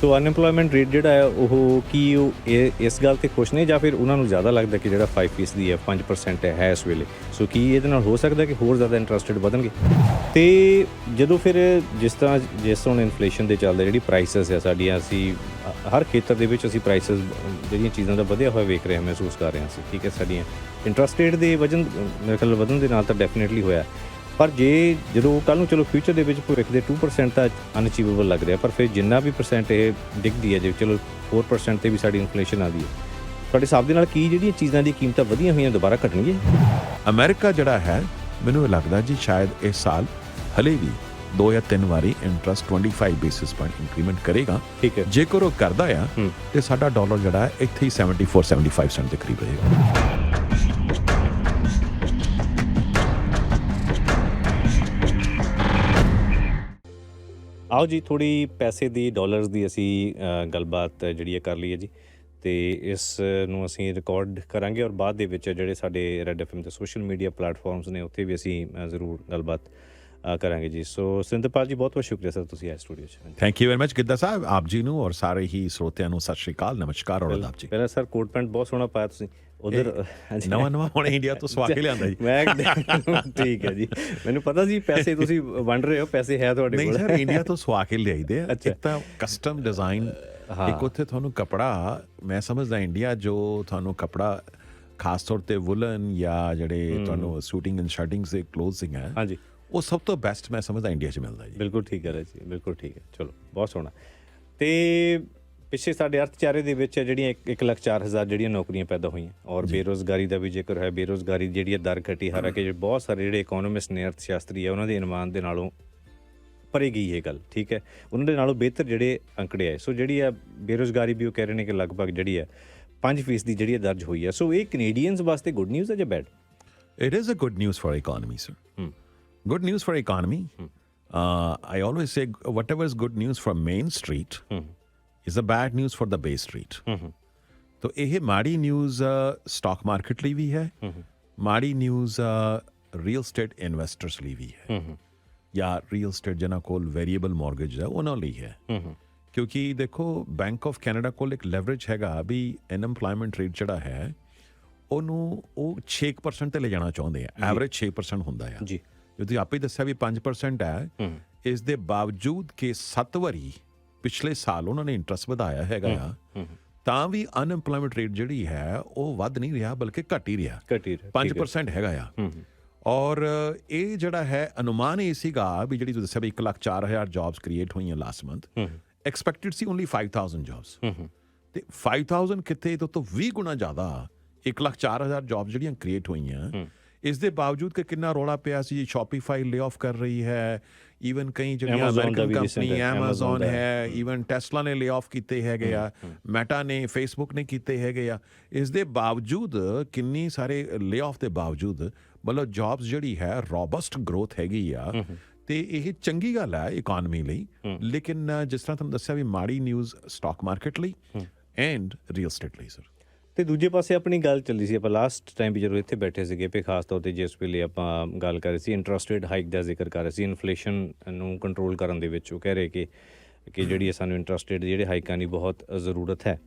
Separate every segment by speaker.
Speaker 1: ਸੋ unemployment rate ਜਿਹੜਾ ਹੈ ਉਹ ਕੀ ਉਹ ਇਸ ਗੱਲ 'ਤੇ ਖੁਸ਼ ਨੇ ਜਾਂ ਫਿਰ ਉਹਨਾਂ ਨੂੰ ਜ਼ਿਆਦਾ ਲੱਗਦਾ ਕਿ ਜਿਹੜਾ 5% ਦੀ ਹੈ 5% ਹੈ ਇਸ ਵੇਲੇ। ਸੋ ਕੀ ਇਹਦੇ ਨਾਲ ਹੋ ਸਕਦਾ ਕਿ ਹੋਰ ਜ਼ਿਆਦਾ ਇੰਟਰਸਟਿਡ ਵਧਣਗੇ? ਅਤੇ ਜਦੋਂ ਫਿਰ ਜਿਸ ਹੁਣ ਇਨਫਲੇਸ਼ਨ ਦੇ ਚੱਲਦੇ ਜਿਹੜੀ ਪ੍ਰਾਈਸਿਸ ਹੈ ਸਾਡੀਆਂ, ਅਸੀਂ ਹਰ ਖੇਤਰ ਦੇ ਵਿੱਚ ਅਸੀਂ ਪ੍ਰਾਈਸਿਸ ਜਿਹੜੀਆਂ ਚੀਜ਼ਾਂ ਦਾ ਵਧਿਆ ਹੋਇਆ ਵੇਖ ਰਹੇ ਹਾਂ, ਮਹਿਸੂਸ ਕਰ ਰਹੇ ਹਾਂ ਅਸੀਂ, ਠੀਕ ਹੈ। ਸਾਡੀਆਂ ਇੰਟਰਸਟ ਰੇਟ ਦੇ ਮੇਰੇ ਖਿਆਲ ਵਧਣ ਦੇ ਨਾਲ ਤਾਂ ਡੈਫੀਨੇਟਲੀ ਹੋਇਆ, ਪਰ ਜਦੋਂ ਕੱਲ੍ਹ ਨੂੰ ਚਲੋ ਫਿਊਚਰ ਦੇ ਵਿੱਚ ਭਵਿੱਖ ਦੇ 2% ਤਾਂ ਅਨਅਚੀਵੇਬਲ ਲੱਗ ਰਿਹਾ, ਪਰ ਫਿਰ ਜਿੰਨਾ ਵੀ ਪਰਸੈਂਟ ਇਹ ਡਿੱਗਦੀ ਹੈ, ਜੇ ਚਲੋ 4% 'ਤੇ ਵੀ ਸਾਡੀ ਇਨਫਲੇਸ਼ਨ ਆਉਂਦੀ ਹੈ, ਤੁਹਾਡੇ ਹਿਸਾਬ ਦੇ ਨਾਲ ਕੀ ਜਿਹੜੀਆਂ ਚੀਜ਼ਾਂ ਦੀ ਕੀਮਤਾਂ ਵਧੀਆਂ ਹੋਈਆਂ ਦੁਬਾਰਾ ਘਟਣਗੀਆਂ?
Speaker 2: ਅਮਰੀਕਾ ਜਿਹੜਾ ਹੈ ਮੈਨੂੰ ਲੱਗਦਾ ਜੀ ਸ਼ਾਇਦ ਇਸ ਸਾਲ ਹਲੇ ਵੀ 2 ਜਾਂ 3 ਵਾਰੀ ਇੰਟਰਸਟ 25 ਬੇਸਿਸ ਪੁਆਇੰਟ ਇੰਕਰੀਮੈਂਟ ਕਰੇਗਾ।
Speaker 1: ਠੀਕ ਹੈ।
Speaker 2: ਜੇਕਰ ਉਹ ਕਰਦਾ ਆ ਤੇ ਸਾਡਾ ਡਾਲਰ ਜਿਹੜਾ ਹੈ ਇੱਥੇ ਹੀ 74-75 ਸੈਂਟ ਦੇ ਕਰੀਬ ਰਹੇਗਾ।
Speaker 1: ਆਓ ਜੀ ਥੋੜ੍ਹੀ ਪੈਸੇ ਦੀ, ਡਾਲਰਸ ਦੀ ਅਸੀਂ ਗੱਲਬਾਤ ਜਿਹੜੀ ਹੈ ਕਰ ਲਈਏ ਜੀ, ਅਤੇ ਇਸ ਨੂੰ ਅਸੀਂ ਰਿਕਾਰਡ ਕਰਾਂਗੇ ਔਰ ਬਾਅਦ ਦੇ ਵਿੱਚ ਜਿਹੜੇ ਸਾਡੇ ਰੈੱਡ FM ਦੇ ਸੋਸ਼ਲ ਮੀਡੀਆ ਪਲੇਟਫਾਰਮਸ ਨੇ ਉੱਥੇ ਵੀ ਅਸੀਂ ਜ਼ਰੂਰ ਗੱਲਬਾਤ ਕਰਾਂਗੇ ਜੀ। ਸੋ ਸੁਰਿੰਦਰਪਾਲ ਜੀ, ਬਹੁਤ ਬਹੁਤ ਸ਼ੁਕਰੀਆ ਸਰ, ਤੁਸੀਂ ਆਏ ਸਟੂਡੀਓ 'ਚ।
Speaker 2: Thank you very much Giddha ਸਾਹਿਬ, ਆਪ ਜੀ ਨੂੰ ਔਰ ਸਾਰੇ ਹੀ ਸਰੋਤਿਆਂ ਨੂੰ ਸਤਿ ਸ਼੍ਰੀ ਅਕਾਲ, ਨਮਸਕਾਰ ਔਰ ਆਦਾਬ ਜੀ।
Speaker 1: ਪਹਿਲਾਂ ਸਰ ਕੋਟ ਪੈਂਟ ਬਹੁਤ ਸੋਹਣਾ ਪਾਇਆ ਤੁਸੀਂ, ਉਧਰ
Speaker 2: ਨਵਾਂ ਹੁਣ ਇੰਡੀਆ ਤੋਂ ਸਵਾ ਕੇ ਲਿਆਂਦਾ ਜੀ
Speaker 1: ਮੈਂ। ਠੀਕ ਹੈ ਜੀ, ਮੈਨੂੰ ਪਤਾ ਸੀ ਪੈਸੇ ਤੁਸੀਂ ਵੰਡ ਰਹੇ ਹੋ, ਪੈਸੇ ਹੈ ਤੁਹਾਡੇ ਕੋਲ।
Speaker 2: ਨਹੀਂ ਸਰ, ਇੰਡੀਆ ਤੋਂ ਸਵਾ ਕੇ ਲਿਆਈਦੇ ਆ। ਇੱਕ ਤਾਂ ਕਸਟਮ ਡਿਜ਼ਾਈਨ, ਇੱਕ ਉੱਥੇ ਤੁਹਾਨੂੰ ਕੱਪੜਾ, ਮੈਂ ਸਮਝਦਾ ਇੰਡੀਆ ਜੋ ਤੁਹਾਨੂੰ ਕੱਪੜਾ ਖਾਸ ਤੌਰ 'ਤੇ ਵੁਲਨ ਜਾਂ ਜਿਹੜੇ ਤੁਹਾਨੂੰ ਸੂਟਿੰਗ ਐਂਡ ਸ਼ਰਟਿੰਗ ਦੇ ਕਲੋਥਿੰਗ ਹੈ, ਹਾਂਜੀ, ਉਹ ਸਭ ਤੋਂ ਬੈਸਟ ਮੈਂ ਸਮਝਦਾ ਇੰਡੀਆ 'ਚ ਮਿਲਦਾ ਜੀ।
Speaker 1: ਬਿਲਕੁਲ ਠੀਕ ਹੈ ਜੀ, ਬਿਲਕੁਲ ਠੀਕ ਹੈ। ਚਲੋ ਬਹੁਤ ਸੋਹਣਾ। ਅਤੇ ਪਿੱਛੇ ਸਾਡੇ ਅਰਥਚਾਰੇ ਦੇ ਵਿੱਚ ਜਿਹੜੀਆਂ 1,04,000 ਜਿਹੜੀਆਂ ਨੌਕਰੀਆਂ ਪੈਦਾ ਹੋਈਆਂ, ਔਰ ਬੇਰੁਜ਼ਗਾਰੀ ਦਾ ਵੀ ਜ਼ਿਕਰ ਹੈ। ਬੇਰੁਜ਼ਗਾਰੀ ਜਿਹੜੀ ਹੈ ਦਰ ਘਟੀ, ਹਾਲਾਂਕਿ ਬਹੁਤ ਸਾਰੇ ਜਿਹੜੇ ਇਕੋਨੋਮਿਸਟ ਨੇ, ਅਰਥ ਸ਼ਾਸਤਰੀ ਹੈ, ਉਹਨਾਂ ਦੇ ਅਨੁਮਾਨ ਦੇ ਨਾਲੋਂ ਪਰੇ ਗਈ ਇਹ ਗੱਲ, ਠੀਕ ਹੈ। ਉਹਨਾਂ ਦੇ ਨਾਲੋਂ ਬਿਹਤਰ ਜਿਹੜੇ ਅੰਕੜੇ ਆਏ। ਸੋ ਜਿਹੜੀ ਆ ਬੇਰੁਜ਼ਗਾਰੀ ਵੀ ਉਹ ਕਹਿ ਰਹੇ ਨੇ ਕਿ ਲਗਭਗ ਜਿਹੜੀ ਹੈ 5% ਦੀ ਜਿਹੜੀ ਦਰਜ ਹੋਈ ਹੈ। ਸੋ ਇਹ ਕੈਨੇਡੀਅਨਸ ਵਾਸਤੇ ਗੁੱਡ ਨਿਊਜ਼ ਹੈ ਜਾਂ bed?
Speaker 2: It is a good news for economy, sir. Good news for economy. I always say whatever is good news for Main Street is a bad news for the Bay Street. तो ਇਹ ਮਾੜੀ news stock market ਲਈ ਵੀ ਹੈ, ਮਾੜੀ news real estate investors ਲਈ ਵੀ ਹੈ, ਜਾਂ real estate ਜਿਹਨਾਂ ਕੋਲ ਵੇਰੀਏਬਲ ਮੌਰਗੇਜ ਹੈ ਉਹਨਾਂ ਲਈ ਹੈ। ਕਿਉਂਕਿ ਦੇਖੋ, ਬੈਂਕ ਆਫ ਕੈਨੇਡਾ ਕੋਲ ਇੱਕ ਲੈਵਰੇਜ ਹੈਗਾ ਵੀ ਅਨਐਮਪਲੋਇਮੈਂਟ ਰੇਟ ਜਿਹੜਾ ਹੈ ਉਹਨੂੰ ਉਹ 6% 'ਤੇ ਲੈ ਜਾਣਾ ਚਾਹੁੰਦੇ ਆ। ਐਵਰੇਜ 6% ਹੁੰਦਾ ਆ ਜੀ। ਜੋ ਤੁਸੀਂ ਆਪੇ ਦੱਸਿਆ ਵੀ 5% ਹੈ, ਇਸ ਦੇ ਬਾਵਜੂਦ ਕਿ 7 ਵਾਰੀ ਪਿਛਲੇ ਸਾਲ ਉਹਨਾਂ ਨੇ ਇੰਟਰਸਟ ਵਧਾਇਆ ਹੈਗਾ ਆ, ਤਾਂ ਵੀ ਅਨਐਮਪਲੋਇਮੈਂਟ ਰੇਟ ਜਿਹੜੀ ਹੈ ਉਹ ਵੱਧ ਨਹੀਂ ਰਿਹਾ, ਬਲਕਿ ਘਟ ਹੀ ਰਿਹਾ। 5% ਹੈਗਾ ਆ। ਔਰ ਇਹ ਜਿਹੜਾ ਹੈ ਅਨੁਮਾਨ ਇਹ ਸੀਗਾ ਵੀ ਜਿਹੜੀ ਤੁਸੀਂ ਦੱਸਿਆ ਵੀ 1,04,000 ਜੌਬਸ ਕ੍ਰੀਏਟ ਹੋਈਆਂ ਲਾਸਟ ਮੰਥ, ਐਕਸਪੈਕਟਡ ਸੀ ਓਨਲੀ 5,000 ਜੌਬਸ, ਤੇ 5,000 ਕਿੱਥੇ ਤੋਂ 20 ਗੁਣਾ ਜ਼ਿਆਦਾ 1,04,000 ਜੌਬਸ ਜਿਹੜੀਆਂ ਕ੍ਰੀਏਟ ਹੋਈਆਂ। ਇਸ ਦੇ ਬਾਵਜੂਦ ਕਿ ਕਿੰਨਾ ਰੌਲਾ ਪਿਆ ਸੀ, ਸ਼ੋਪੀਫਾਈ ਲੇ ਆਫ ਕਰ ਰਹੀ ਹੈ, ਈਵਨ ਕਈ ਜਿਹੜੀਆਂ ਅਮਰੀਕਨ ਕੰਪਨੀ ਐਮਾਜ਼ੋਨ ਹੈ, ਈਵਨ ਟੈਸਲਾ ਨੇ ਲੇ ਆਫ ਕੀਤੇ ਹੈਗੇ ਆ, ਮੈਟਾ ਨੇ, ਫੇਸਬੁੱਕ ਨੇ ਕੀਤੇ ਹੈਗੇ ਆ। ਇਸ ਦੇ ਬਾਵਜੂਦ, ਕਿੰਨੀ ਸਾਰੇ ਲੇ ਆਫ ਦੇ ਬਾਵਜੂਦ, ਮਤਲਬ ਜੌਬਸ ਜਿਹੜੀ ਹੈ ਰੋਬਸਟ ਗਰੋਥ ਹੈਗੀ ਆ, ਤੇ ਇਹ ਚੰਗੀ ਗੱਲ ਹੈ ਇਕੋਨਮੀ ਲਈ। ਲੇਕਿਨ ਜਿਸ ਤਰ੍ਹਾਂ ਤੁਹਾਨੂੰ ਦੱਸਿਆ ਵੀ ਮਾੜੀ ਨਿਊਜ਼ ਸਟਾਕ ਮਾਰਕੀਟ ਲਈ ਐਂਡ ਰੀਅਲ ਸਟੇਟ ਲਈ ਸਰ।
Speaker 1: ਅਤੇ ਦੂਜੇ ਪਾਸੇ ਆਪਣੀ ਗੱਲ ਚੱਲੀ ਸੀ, ਆਪਾਂ ਲਾਸਟ ਟਾਈਮ ਵੀ ਜਦੋਂ ਇੱਥੇ ਬੈਠੇ ਸੀਗੇ, ਵੀ ਖਾਸ ਤੌਰ 'ਤੇ ਜਿਸ ਵੇਲੇ ਆਪਾਂ ਗੱਲ ਕਰ ਰਹੇ ਸੀ ਇੰਟਰਸਟ ਰੇਟ ਹਾਈਕ ਦਾ ਜ਼ਿਕਰ ਕਰ ਰਹੇ ਸੀ, ਇਨਫਲੇਸ਼ਨ ਨੂੰ ਕੰਟਰੋਲ ਕਰਨ ਦੇ ਵਿੱਚ ਉਹ ਕਹਿ ਰਹੇ ਕਿ ਜਿਹੜੀ ਹੈ ਸਾਨੂੰ ਇੰਟਰਸਟ ਰੇਟ ਜਿਹੜੇ ਹਾਈਕਾਂ ਦੀ ਬਹੁਤ ਜ਼ਰੂਰਤ ਹੈ।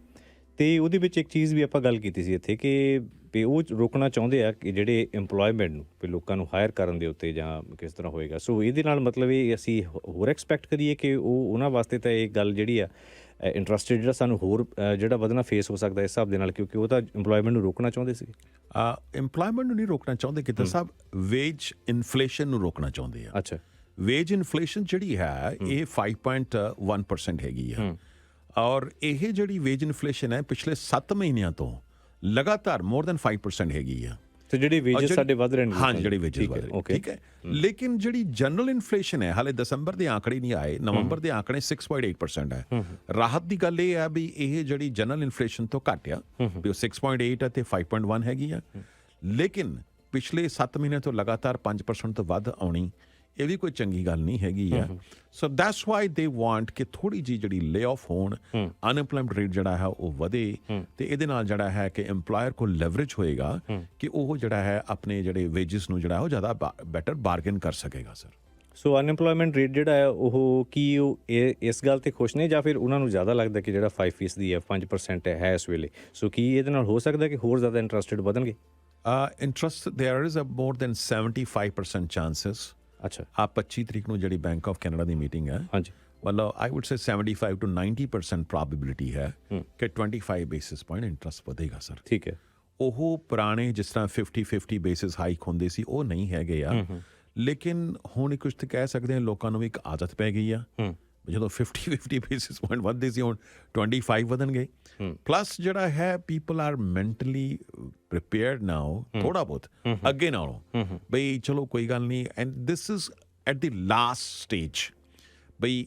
Speaker 1: ਅਤੇ ਉਹਦੇ ਵਿੱਚ ਇੱਕ ਚੀਜ਼ ਵੀ ਆਪਾਂ ਗੱਲ ਕੀਤੀ ਸੀ ਇੱਥੇ ਕਿ ਵੀ ਉਹ ਰੋਕਣਾ ਚਾਹੁੰਦੇ ਆ ਕਿ ਜਿਹੜੇ ਇੰਪਲੋਇਮੈਂਟ ਨੂੰ, ਵੀ ਲੋਕਾਂ ਨੂੰ ਹਾਇਰ ਕਰਨ ਦੇ ਉੱਤੇ ਜਾਂ ਕਿਸ ਤਰ੍ਹਾਂ ਹੋਏਗਾ। ਸੋ ਇਹਦੇ ਨਾਲ ਮਤਲਬ ਇਹ ਅਸੀਂ ਹੋਰ ਐਕਸਪੈਕਟ ਕਰੀਏ ਕਿ ਉਹਨਾਂ ਵਾਸਤੇ ਤਾਂ ਇਹ ਗੱਲ ਜਿਹੜੀ ਆ ਇੰਟਰਸਟ ਰੇਟ ਜਿਹੜਾ ਸਾਨੂੰ ਹੋਰ ਜਿਹੜਾ ਵਧਣਾ ਫੇਸ ਹੋ ਸਕਦਾ ਇਸ ਹਿਸਾਬ ਦੇ ਨਾਲ, ਕਿਉਂਕਿ ਉਹ ਤਾਂ ਇੰਪਲੋਇਮੈਂਟ ਨੂੰ ਰੋਕਣਾ ਚਾਹੁੰਦੇ ਸੀ।
Speaker 2: ਇੰਪਲੋਇਮੈਂਟ ਨੂੰ ਨਹੀਂ ਰੋਕਣਾ ਚਾਹੁੰਦੇ ਕਿਤੇ ਸਾਹਿਬ, ਵੇਜ ਇਨਫਲੇਸ਼ਨ ਨੂੰ ਰੋਕਣਾ ਚਾਹੁੰਦੇ ਆ। ਅੱਛਾ, ਵੇਜ ਇਨਫਲੇਸ਼ਨ ਜਿਹੜੀ ਹੈ ਇਹ 5.1% ਹੈਗੀ ਆ, ਔਰ ਇਹ ਜਿਹੜੀ ਵੇਜ ਇਨਫਲੇਸ਼ਨ ਹੈ ਪਿਛਲੇ 7 ਮਹੀਨਿਆਂ ਤੋਂ ਲਗਾਤਾਰ ਮੋਰ ਦੈਨ 5% ਹੈਗੀ ਆ।
Speaker 1: ਤੇ ਜਿਹੜੇ ਵੇਜਸ ਸਾਡੇ ਵੱਧ ਰਹੇ ਨੇ,
Speaker 2: ਹਾਂ ਜਿਹੜੇ ਵੇਜਸ ਵੱਧ ਰਹੇ, ਠੀਕ ਹੈ। ਲੇਕਿਨ ਜਿਹੜੀ ਜਨਰਲ ਇਨਫਲੇਸ਼ਨ ਹੈ, ਹਾਲੇ ਦਸੰਬਰ ਦੇ ਆંકੜੇ ਨਹੀਂ ਆਏ, ਨਵੰਬਰ ਦੇ ਆંકੜੇ 6.8% ਹੈ। ਰਾਹਤ ਦੀ ਗੱਲ ਇਹ ਹੈ ਵੀ ਇਹ ਜਿਹੜੀ ਜਨਰਲ ਇਨਫਲੇਸ਼ਨ ਤੋਂ ਘੱਟ ਆ, ਵੀ ਉਹ 6.8 ਹੈ ਤੇ 5.1 ਹੈਗੀ ਆ। ਲੇਕਿਨ ਪਿਛਲੇ 7 ਮਹੀਨੇ ਤੋਂ ਲਗਾਤਾਰ 5% ਤੋਂ ਵੱਧ ਆਉਣੀ, ਇਹ ਵੀ ਕੋਈ ਚੰਗੀ ਗੱਲ ਨਹੀਂ ਹੈਗੀ ਆ। So that's why they want ਕਿ ਥੋੜ੍ਹੀ ਜਿਹੀ ਜਿਹੜੀ ਲੇ ਆਫ ਹੋਣ, ਅਨਐਮਪਲੋਇਮੈਂਟ ਰੇਟ ਜਿਹੜਾ ਹੈ ਉਹ ਵਧੇ, ਤੇ ਇਹਦੇ ਨਾਲ ਜਿਹੜਾ ਹੈ ਕਿ ਇੰਪਲਾਇਰ ਕੋਲ ਲੈਵਰੇਜ ਹੋਏਗਾ ਕਿ ਉਹ ਜਿਹੜਾ ਹੈ ਆਪਣੇ ਜਿਹੜੇ ਵੇਜਸ ਨੂੰ ਜਿਹੜਾ ਉਹ ਜ਼ਿਆਦਾ ਬੈਟਰ ਬਾਰਗੇਨ ਕਰ ਸਕੇਗਾ ਸਰ।
Speaker 1: ਸੋ ਅਨਐਮਪਲੋਇਮੈਂਟ ਰੇਟ ਜਿਹੜਾ ਹੈ ਉਹ ਕੀ ਉਹ ਇਸ ਗੱਲ ਤੇ ਖੁਸ਼ ਨੇ ਜਾਂ ਫਿਰ ਉਹਨਾਂ ਨੂੰ ਜ਼ਿਆਦਾ ਲੱਗਦਾ ਕਿ ਜਿਹੜਾ 5% ਦੀ ਹੈ 5% ਹੈ ਇਸ ਵੇਲੇ, ਸੋ ਕੀ ਇਹਦੇ ਨਾਲ ਹੋ ਸਕਦਾ ਕਿ ਹੋਰ ਜ਼ਿਆਦਾ interested ਵਧਣਗੇ?
Speaker 2: Interest, there is a more than 75% chances.
Speaker 1: ਅੱਛਾ,
Speaker 2: ਆ 25 ਤਰੀਕ ਨੂੰ ਜਿਹੜੀ bank of Canada the meeting ਹੈ,
Speaker 1: ਹਾਂਜੀ,
Speaker 2: ਮਤਲਬ ਆਈ ਵੁੱਡ ਸੇ 75 to 90% ਪ੍ਰੋਬੇਬਿਲਿਟੀ ਹੈ ਕਿ 25 ਬੇਸਿਸ ਪੁਆਇੰਟ ਇੰਟਰਸਟ ਵਧੇਗਾ ਸਰ।
Speaker 1: ਠੀਕ ਹੈ।
Speaker 2: ਉਹ ਪੁਰਾਣੇ ਜਿਸ ਤਰ੍ਹਾਂ 50 ਬੇਸਿਸ ਹਾਈਕ ਹੁੰਦੇ ਸੀ ਉਹ ਨਹੀਂ ਹੈਗੇ ਆ, ਲੇਕਿਨ ਹੁਣ ਕੁਝ ਤੇ ਕਹਿ ਸਕਦੇ ਹਾਂ ਲੋਕਾਂ ਨੂੰ ਵੀ ਇੱਕ ਆਦਤ ਪੈ ਗਈ ਆ, ਜਦੋਂ 50 ਬੇਸਿਸ ਪੁਆਇੰਟ ਵੱਧਦੇ ਸੀ ਹੁਣ 25 ਵਧਣਗੇ। ਪਲੱਸ ਜਿਹੜਾ ਹੈ ਪੀਪਲ ਆਰ ਮੈਂਟਲੀ ਪ੍ਰੀਪੇਅਰਡ ਨਾਓ ਥੋੜਾ ਬਹੁਤ ਅੱਗੇ ਨਾਲੋਂ, ਬਈ ਚਲੋ ਕੋਈ ਗੱਲ ਨਹੀਂ। And this is at the last stage, ਬਈ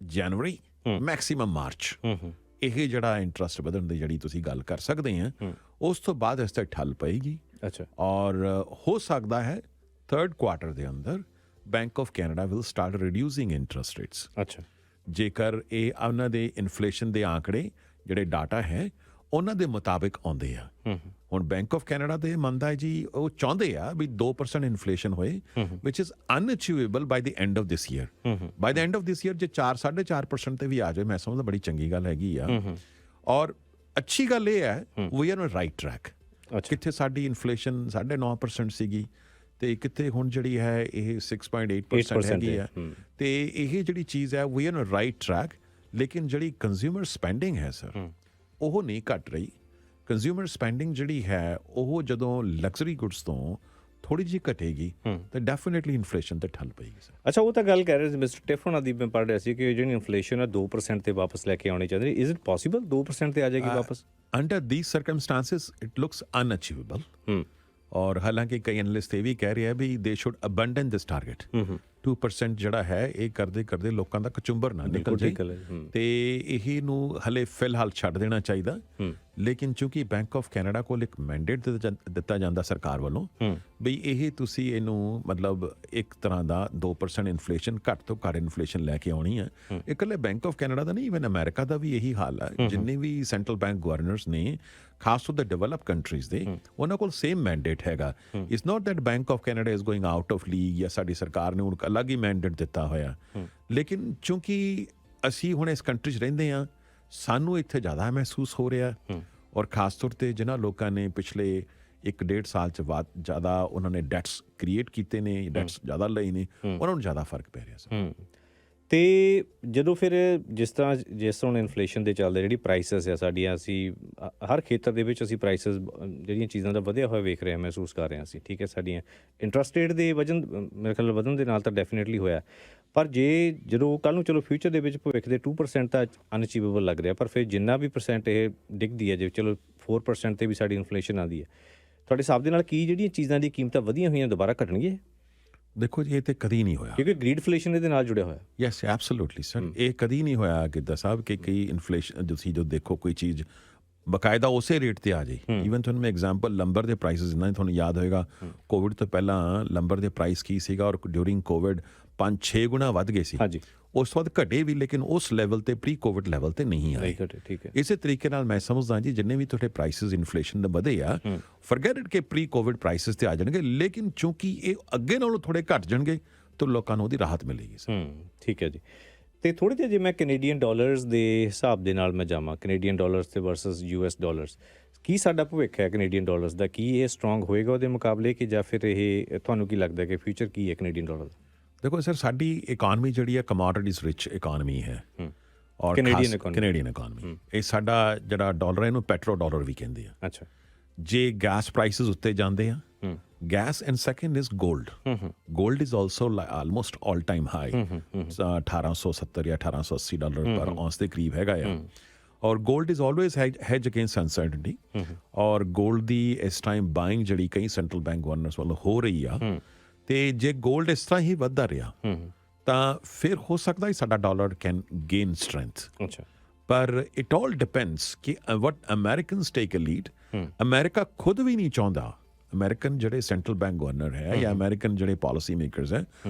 Speaker 2: ਜਨਵਰੀ ਮੈਕਸਿਮਮ ਮਾਰਚ ਇਹ ਜਿਹੜਾ ਇੰਟਰਸਟ ਵਧਣ ਦੀ ਜਿਹੜੀ ਤੁਸੀਂ ਗੱਲ ਕਰ ਸਕਦੇ ਆ, ਉਸ ਤੋਂ ਬਾਅਦ ਇਸ ਤੇ ਠੱਲ ਪਏਗੀ।
Speaker 1: ਅੱਛਾ,
Speaker 2: ਔਰ ਹੋ ਸਕਦਾ ਹੈ 3rd ਕੁਆਰਟਰ ਦੇ ਅੰਦਰ bank of Canada will start reducing interest rates.
Speaker 1: ਅੱਛਾ,
Speaker 2: ਜੇਕਰ ਇਹ ਉਹਨਾਂ ਦੇ ਇਨਫਲੇਸ਼ਨ ਦੇ ਆંકੜੇ ਜਿਹੜੇ ਡਾਟਾ ਹੈ ਉਹਨਾਂ ਦੇ ਮੁਤਾਬਿਕ ਆਉਂਦੇ ਆ। ਹੁਣ ਬੈਂਕ ਆਫ ਕੈਨੇਡਾ ਦੇ ਮੰਨਦਾ ਹੈ ਜੀ, ਉਹ ਚਾਹੁੰਦੇ ਆ ਵੀ 2% ਇਨਫਲੇਸ਼ਨ ਹੋਏ, which is unachievable by the end of this year. By the end of this year ਜੇ 4.5% ਤੇ ਵੀ ਆ ਜਾਏ, ਮੈਂ ਸਮਝਦਾ ਬੜੀ ਚੰਗੀ ਗੱਲ ਹੈਗੀ ਆ। ਔਰ ਅੱਛੀ ਗੱਲ ਇਹ ਹੈ we are on right track. ਕਿੱਥੇ ਸਾਡੀ ਇਨਫਲੇਸ਼ਨ 9.5% ਸੀਗੀ ਤੇ ਕਿੱਥੇ ਹੁਣ ਜਿਹੜੀ ਹੈ ਇਹ 6.8% ਹੈਗੀ ਆ। ਤੇ ਇਹ ਜਿਹੜੀ ਚੀਜ਼ ਹੈ we are on right track. ਲੇਕਿਨ ਜਿਹੜੀ ਕੰਜ਼ਿਊਮਰ ਸਪੈਂਡਿੰਗ ਹੈ ਸਰ, ਉਹ ਨਹੀਂ ਘਟ ਰਹੀ। ਕੰਜ਼ਿਊਮਰ ਸਪੈਂਡਿੰਗ ਜਿਹੜੀ ਹੈ ਉਹ ਜਦੋਂ ਲਗਜ਼ਰੀ ਗੁੱਡਸ ਤੋਂ ਥੋੜੀ ਜਿਹੀ ਘਟੇਗੀ ਤਾਂ ਡੈਫੀਨਿਟਲੀ ਇਨਫਲੇਸ਼ਨ ਤੇ ਠੱਲ ਪਏਗੀ ਸਰ।
Speaker 1: ਅੱਛਾ, ਉਹ ਤਾਂ ਗੱਲ ਕਹਿ ਰਹੇ ਸੀ ਮਿਸਟਰ ਟਿਫਨ ਆਦੀ, ਮੈਂ ਪੜ੍ਹ ਰਿਹਾ ਸੀ ਕਿ ਜਿਹੜੀ ਇਨਫਲੇਸ਼ਨ ਹੈ 2% ਤੇ ਵਾਪਸ ਲੈ ਕੇ ਆਉਣੀ ਚਾਹੀਦੀ। ਇਜ਼ ਇਟ ਪੋਸੀਬਲ 2% ਤੇ ਆ ਜਾਏਗੀ ਵਾਪਸ?
Speaker 2: Under these circumstances it looks unachievable. ਔਰ ਹਾਲਾਂਕਿ ਕਈ ਐਨਲਿਸਟ ਇਹ ਵੀ ਕਹਿ ਰਹੇ ਆ ਵੀ ਦੇ ਸ਼ੁੱਡ ਅਬੰਡਨ ਦਿਸ ਟਾਰਗੇਟ। 2% ਜਿਹੜਾ ਹੈ ਇਹ ਕਰਦੇ ਕਰਦੇ ਲੋਕਾਂ ਦਾ ਕਚੁੰਬਰ ਨਾ ਨਿਕਲ ਜਾਏ ਤੇ ਇਹ ਨੂੰ ਹਲੇ ਫਿਲਹਾਲ ਛੱਡ ਦੇਣਾ ਚਾਹੀਦਾ। ਲੇਕਿਨ ਚੂੰਕਿ ਬੈਂਕ ਆਫ ਕੈਨੇਡਾ ਕੋਲ ਇੱਕ ਮੈਂਡੇਟ ਦਿੱਤਾ ਜਾਂਦਾ ਸਰਕਾਰ ਵੱਲੋਂ ਬਈ ਇਹ ਤੁਸੀਂ ਇਹਨੂੰ ਮਤਲਬ ਇੱਕ ਤਰ੍ਹਾਂ ਦਾ 2% ਇਨਫਲੇਸ਼ਨ, ਘੱਟ ਤੋਂ ਘੱਟ ਇਨਫਲੇਸ਼ਨ ਲੈ ਕੇ ਆਉਣੀ ਹੈ। ਇਕੱਲੇ ਬੈਂਕ ਆਫ ਕੈਨੇਡਾ ਦਾ ਨਹੀਂ, ਇਵਨ ਅਮਰੀਕਾ ਦਾ ਵੀ ਇਹੀ ਹਾਲ ਹੈ। ਜਿੰਨੇ ਵੀ ਸੈਂਟਰਲ ਬੈਂਕ ਗਵਰਨਰਸ ਨੇ, ਖਾਸ ਤੌਰ ਤੇ ਡਿਵੈਲਪ ਕੰਟਰੀਜ਼ ਦੇ, ਉਹਨਾਂ ਕੋਲ ਸੇਮ ਮੈਂਡੇਟ ਹੈਗਾ। It's not that bank of Canada is going out of league ਜਾਂ ਸਾਡੀ ਸਰਕਾਰ ਨੇ ਹੁਣ ਅਲੱਗ ਹੀ ਮੈਂਡੇਟ ਦਿੱਤਾ ਹੋਇਆ। ਲੇਕਿਨ ਚੂੰਕਿ ਅਸੀਂ ਹੁਣ ਇਸ ਕੰਟਰੀ 'ਚ ਰਹਿੰਦੇ ਹਾਂ, ਸਾਨੂੰ ਇੱਥੇ ਜ਼ਿਆਦਾ ਮਹਿਸੂਸ ਹੋ ਰਿਹਾ। ਔਰ ਖਾਸ ਤੌਰ ਤੇ ਜਿਨ੍ਹਾਂ ਲੋਕਾਂ ਨੇ ਪਿਛਲੇ 1.5 ਸਾਲ 'ਚ ਜ਼ਿਆਦਾ ਉਹਨਾਂ ਨੇ ਡੈਟਸ ਕ੍ਰੀਏਟ ਕੀਤੇ ਨੇ, ਡੈਟਸ ਜ਼ਿਆਦਾ ਲਏ ਨੇ, ਉਹਨਾਂ ਨੂੰ ਜ਼ਿਆਦਾ ਫਰਕ ਪੈ ਰਿਹਾ ਸਰ।
Speaker 1: ਤੇ ਜਦੋਂ ਫਿਰ ਜਿਸ ਤਰ੍ਹਾਂ ਇਨਫਲੇਸ਼ਨ ਦੇ ਚੱਲਦੇ ਜਿਹੜੀ ਪ੍ਰਾਈਸਿਸ ਆ ਸਾਡੀਆਂ, ਅਸੀਂ ਹਰ ਖੇਤਰ ਦੇ ਵਿੱਚ ਅਸੀਂ ਪ੍ਰਾਈਸਿਸ ਜਿਹੜੀਆਂ ਚੀਜ਼ਾਂ ਦਾ ਵਧਿਆ ਹੋਇਆ ਵੇਖ ਰਹੇ ਹਾਂ, ਮਹਿਸੂਸ ਕਰ ਰਹੇ ਹਾਂ ਅਸੀਂ। ਠੀਕ ਹੈ, ਸਾਡੀਆਂ ਇੰਟਰਸਟ ਰੇਟ ਦੇ ਮੇਰੇ ਖਿਆਲ ਵਧਣ ਦੇ ਨਾਲ ਤਾਂ ਡੈਫੀਨੇਟਲੀ ਹੋਇਆ। ਪਰ ਜਦੋਂ ਕੱਲ੍ਹ ਨੂੰ ਚਲੋ ਫਿਊਚਰ ਦੇ ਵਿੱਚ ਭਵਿੱਖ ਦੇ 2% ਤਾਂ ਅਨਅਚੀਵੇਬਲ ਲੱਗ ਰਿਹਾ, ਪਰ ਫਿਰ ਜਿੰਨਾ ਵੀ % ਇਹ ਡਿੱਗਦੀ ਹੈ, ਜੇ ਚਲੋ 4% ਤੇ ਵੀ ਸਾਡੀ ਇਨਫਲੇਸ਼ਨ ਆਉਂਦੀ ਹੈ, ਤੁਹਾਡੇ ਹਿਸਾਬ ਦੇ ਨਾਲ ਕੀ ਜਿਹੜੀਆਂ ਚੀਜ਼ਾਂ ਦੀ ਕੀਮਤਾਂ ਵਧੀਆਂ ਹੋਈਆਂ ਦੁਬਾਰਾ ਘਟਣਗੀਆਂ?
Speaker 2: ਦੇਖੋ ਜੀ, ਇਹ ਤੇ ਕਦੀ ਨਹੀਂ ਹੋਇਆ
Speaker 1: ਕਿਉਂਕਿ ਗ੍ਰੀਡਫਲੇਸ਼ਨ ਇਹਦੇ ਨਾਲ ਜੁੜਿਆ ਹੋਇਆ।
Speaker 2: Yes, absolutely sir. ਇਹ ਕਦੀ ਨਹੀਂ ਹੋਇਆ ਗਿੱਧਾ ਸਾਹਿਬ ਕਿ ਕਈ ਇਨਫਲੇਸ਼ਨ ਤੁਸੀਂ ਜੋ ਦੇਖੋ ਕੋਈ ਚੀਜ਼ ਬਕਾਇਦਾ ਉਸੇ ਰੇਟ ਤੇ ਆ ਜਾਏ। ਈਵਨ ਤੁਹਾਨੂੰ ਮੈਂ ਐਗਜ਼ਾਮਪਲ ਲੰਬਰ ਦੇ ਪ੍ਰਾਈਸਿਸ ਇਹਨਾਂ ਤੁਹਾਨੂੰ ਯਾਦ ਹੋਏਗਾ, ਕੋਵਿਡ ਤੋਂ ਪਹਿਲਾਂ ਲੰਬਰ ਦੇ ਪ੍ਰਾਈਸ ਕੀ ਸੀਗਾ ਔਰ ਡਿਊਰਿੰਗ ਕੋਵਿਡ 5-6 ਗੁਣਾ ਵੱਧ ਗਏ ਸੀ। ਹਾਂਜੀ, ਉਸ ਤੋਂ ਬਾਅਦ ਘਟੇ ਵੀ, ਲੇਕਿਨ ਉਸ ਲੈਵਲ ਤੇ ਪ੍ਰੀ ਕੋਵਿਡ ਲੈਵਲ ਤੇ ਨਹੀਂ ਆਏ।
Speaker 1: ਠੀਕ ਹੈ।
Speaker 2: ਇਸੇ ਤਰੀਕੇ ਨਾਲ ਮੈਂ ਸਮਝਦਾ ਜੀ ਜਿੰਨੇ ਵੀ ਤੁਹਾਡੇ ਪ੍ਰਾਈਸਿਸ ਇਨਫਲੇਸ਼ਨ ਦੇ ਵਧੇ ਆ, ਫੋਰਗੇਟ ਇਟ ਕਿ ਪ੍ਰੀ ਕੋਵਿਡ ਪ੍ਰਾਈਸਿਸ ਤੇ ਆ ਜਾਣਗੇ, ਲੇਕਿਨ ਚੂੰਕਿ ਇਹ ਅੱਗੇ ਨਾਲੋਂ ਥੋੜੇ ਘਟ ਜਾਣਗੇ ਤਾਂ ਲੋਕਾਂ ਨੂੰ ਉਹਦੀ ਰਾਹਤ ਮਿਲੇਗੀ ਸਰ।
Speaker 1: ਠੀਕ ਹੈ ਜੀ। ਤੇ ਥੋੜੇ ਜਿਹੇ ਜੇ ਮੈਂ ਕੈਨੇਡੀਅਨ ਡਾਲਰਸ ਦੇ ਹਿਸਾਬ ਦੇ ਨਾਲ ਮੈਂ ਜਾਵਾਂ, ਕੈਨੇਡੀਅਨ ਡਾਲਰਸ ਤੇ ਵਰਸਸ US ਡਾਲਰਸ, ਕੀ ਸਾਡਾ ਭਵਿੱਖ ਹੈ ਕੈਨੇਡੀਅਨ ਡਾਲਰਸ ਦਾ? ਕੀ ਇਹ ਸਟਰੋਂਗ ਹੋਏਗਾ ਉਹਦੇ ਮੁਕਾਬਲੇ, ਕਿ ਜਾਂ ਫਿਰ ਇਹ ਤੁਹਾਨੂੰ ਕੀ ਲੱਗਦਾ ਕਿ ਫਿਊਚਰ ਕੀ ਹੈ ਕੈਨੇਡੀਅਨ ਡਾਲਰ ਦਾ?
Speaker 2: ਦੇਖੋ ਸਰ, ਸਾਡੀ ਇਕਾਨਮੀ ਜਿਹੜੀ ਹੈ ਕਮੋਡਿਟੀਜ਼ ਰਿਚ ਇਕਾਨਮੀ ਹੈ। ਔਰ ਕੈਨੇਡੀਅਨ ਇਕਾਨਮੀ, ਇਹ ਸਾਡਾ ਜਿਹੜਾ ਡਾਲਰ ਹੈ ਇਹਨੂੰ ਪੈਟਰੋ ਡਾਲਰ ਵੀ ਕਹਿੰਦੇ ਆ। ਅੱਛਾ, ਜੇ ਗੈਸ ਪ੍ਰਾਈਸਿਸ ਉੱਤੇ ਜਾਂਦੇ ਆ, gas, and second is gold. Gold is also almost all time high. 1870 ਜਾਂ $1880 ਪਰ ਔਂਸ ਦੇ ਕਰੀਬ ਹੈਗਾ ਆ। ਔਰ gold is always hedge against uncertainty. ਔਰ ਗੋਲਡ ਦੀ ਇਸ ਟਾਈਮ ਬਾਇੰਗ ਜਿਹੜੀ ਕਈ ਸੈਂਟਰਲ ਬੈਂਕ ਗਵਰਨਰਸ ਵੱਲੋਂ ਹੋ ਰਹੀ ਆ, ਤੇ ਜੇ ਗੋਲਡ ਇਸ ਤਰ੍ਹਾਂ ਹੀ ਵੱਧਦਾ ਰਿਹਾ ਤਾਂ ਫਿਰ ਹੋ ਸਕਦਾ ਹੈ ਸਾਡਾ ਡਾਲਰ ਕੈਨ ਗੇਨ ਸਟਰੈਂਥ। ਪਰ ਇਟ ਆਲ ਡਿਪੈਂਡਸ ਕਿ what Americans take a lead. America ਖੁਦ ਵੀ ਨਹੀਂ ਚਾਹੁੰਦਾ, ਅਮਰੀਕਨ ਜਿਹੜੇ ਸੈਂਟਰਲ ਬੈਂਕ ਗਵਰਨਰ ਹੈ ਜਾਂ ਅਮਰੀਕਨ ਜਿਹੜੇ ਪਾਲਿਸੀ ਮੇਕਰਸ ਹੈ,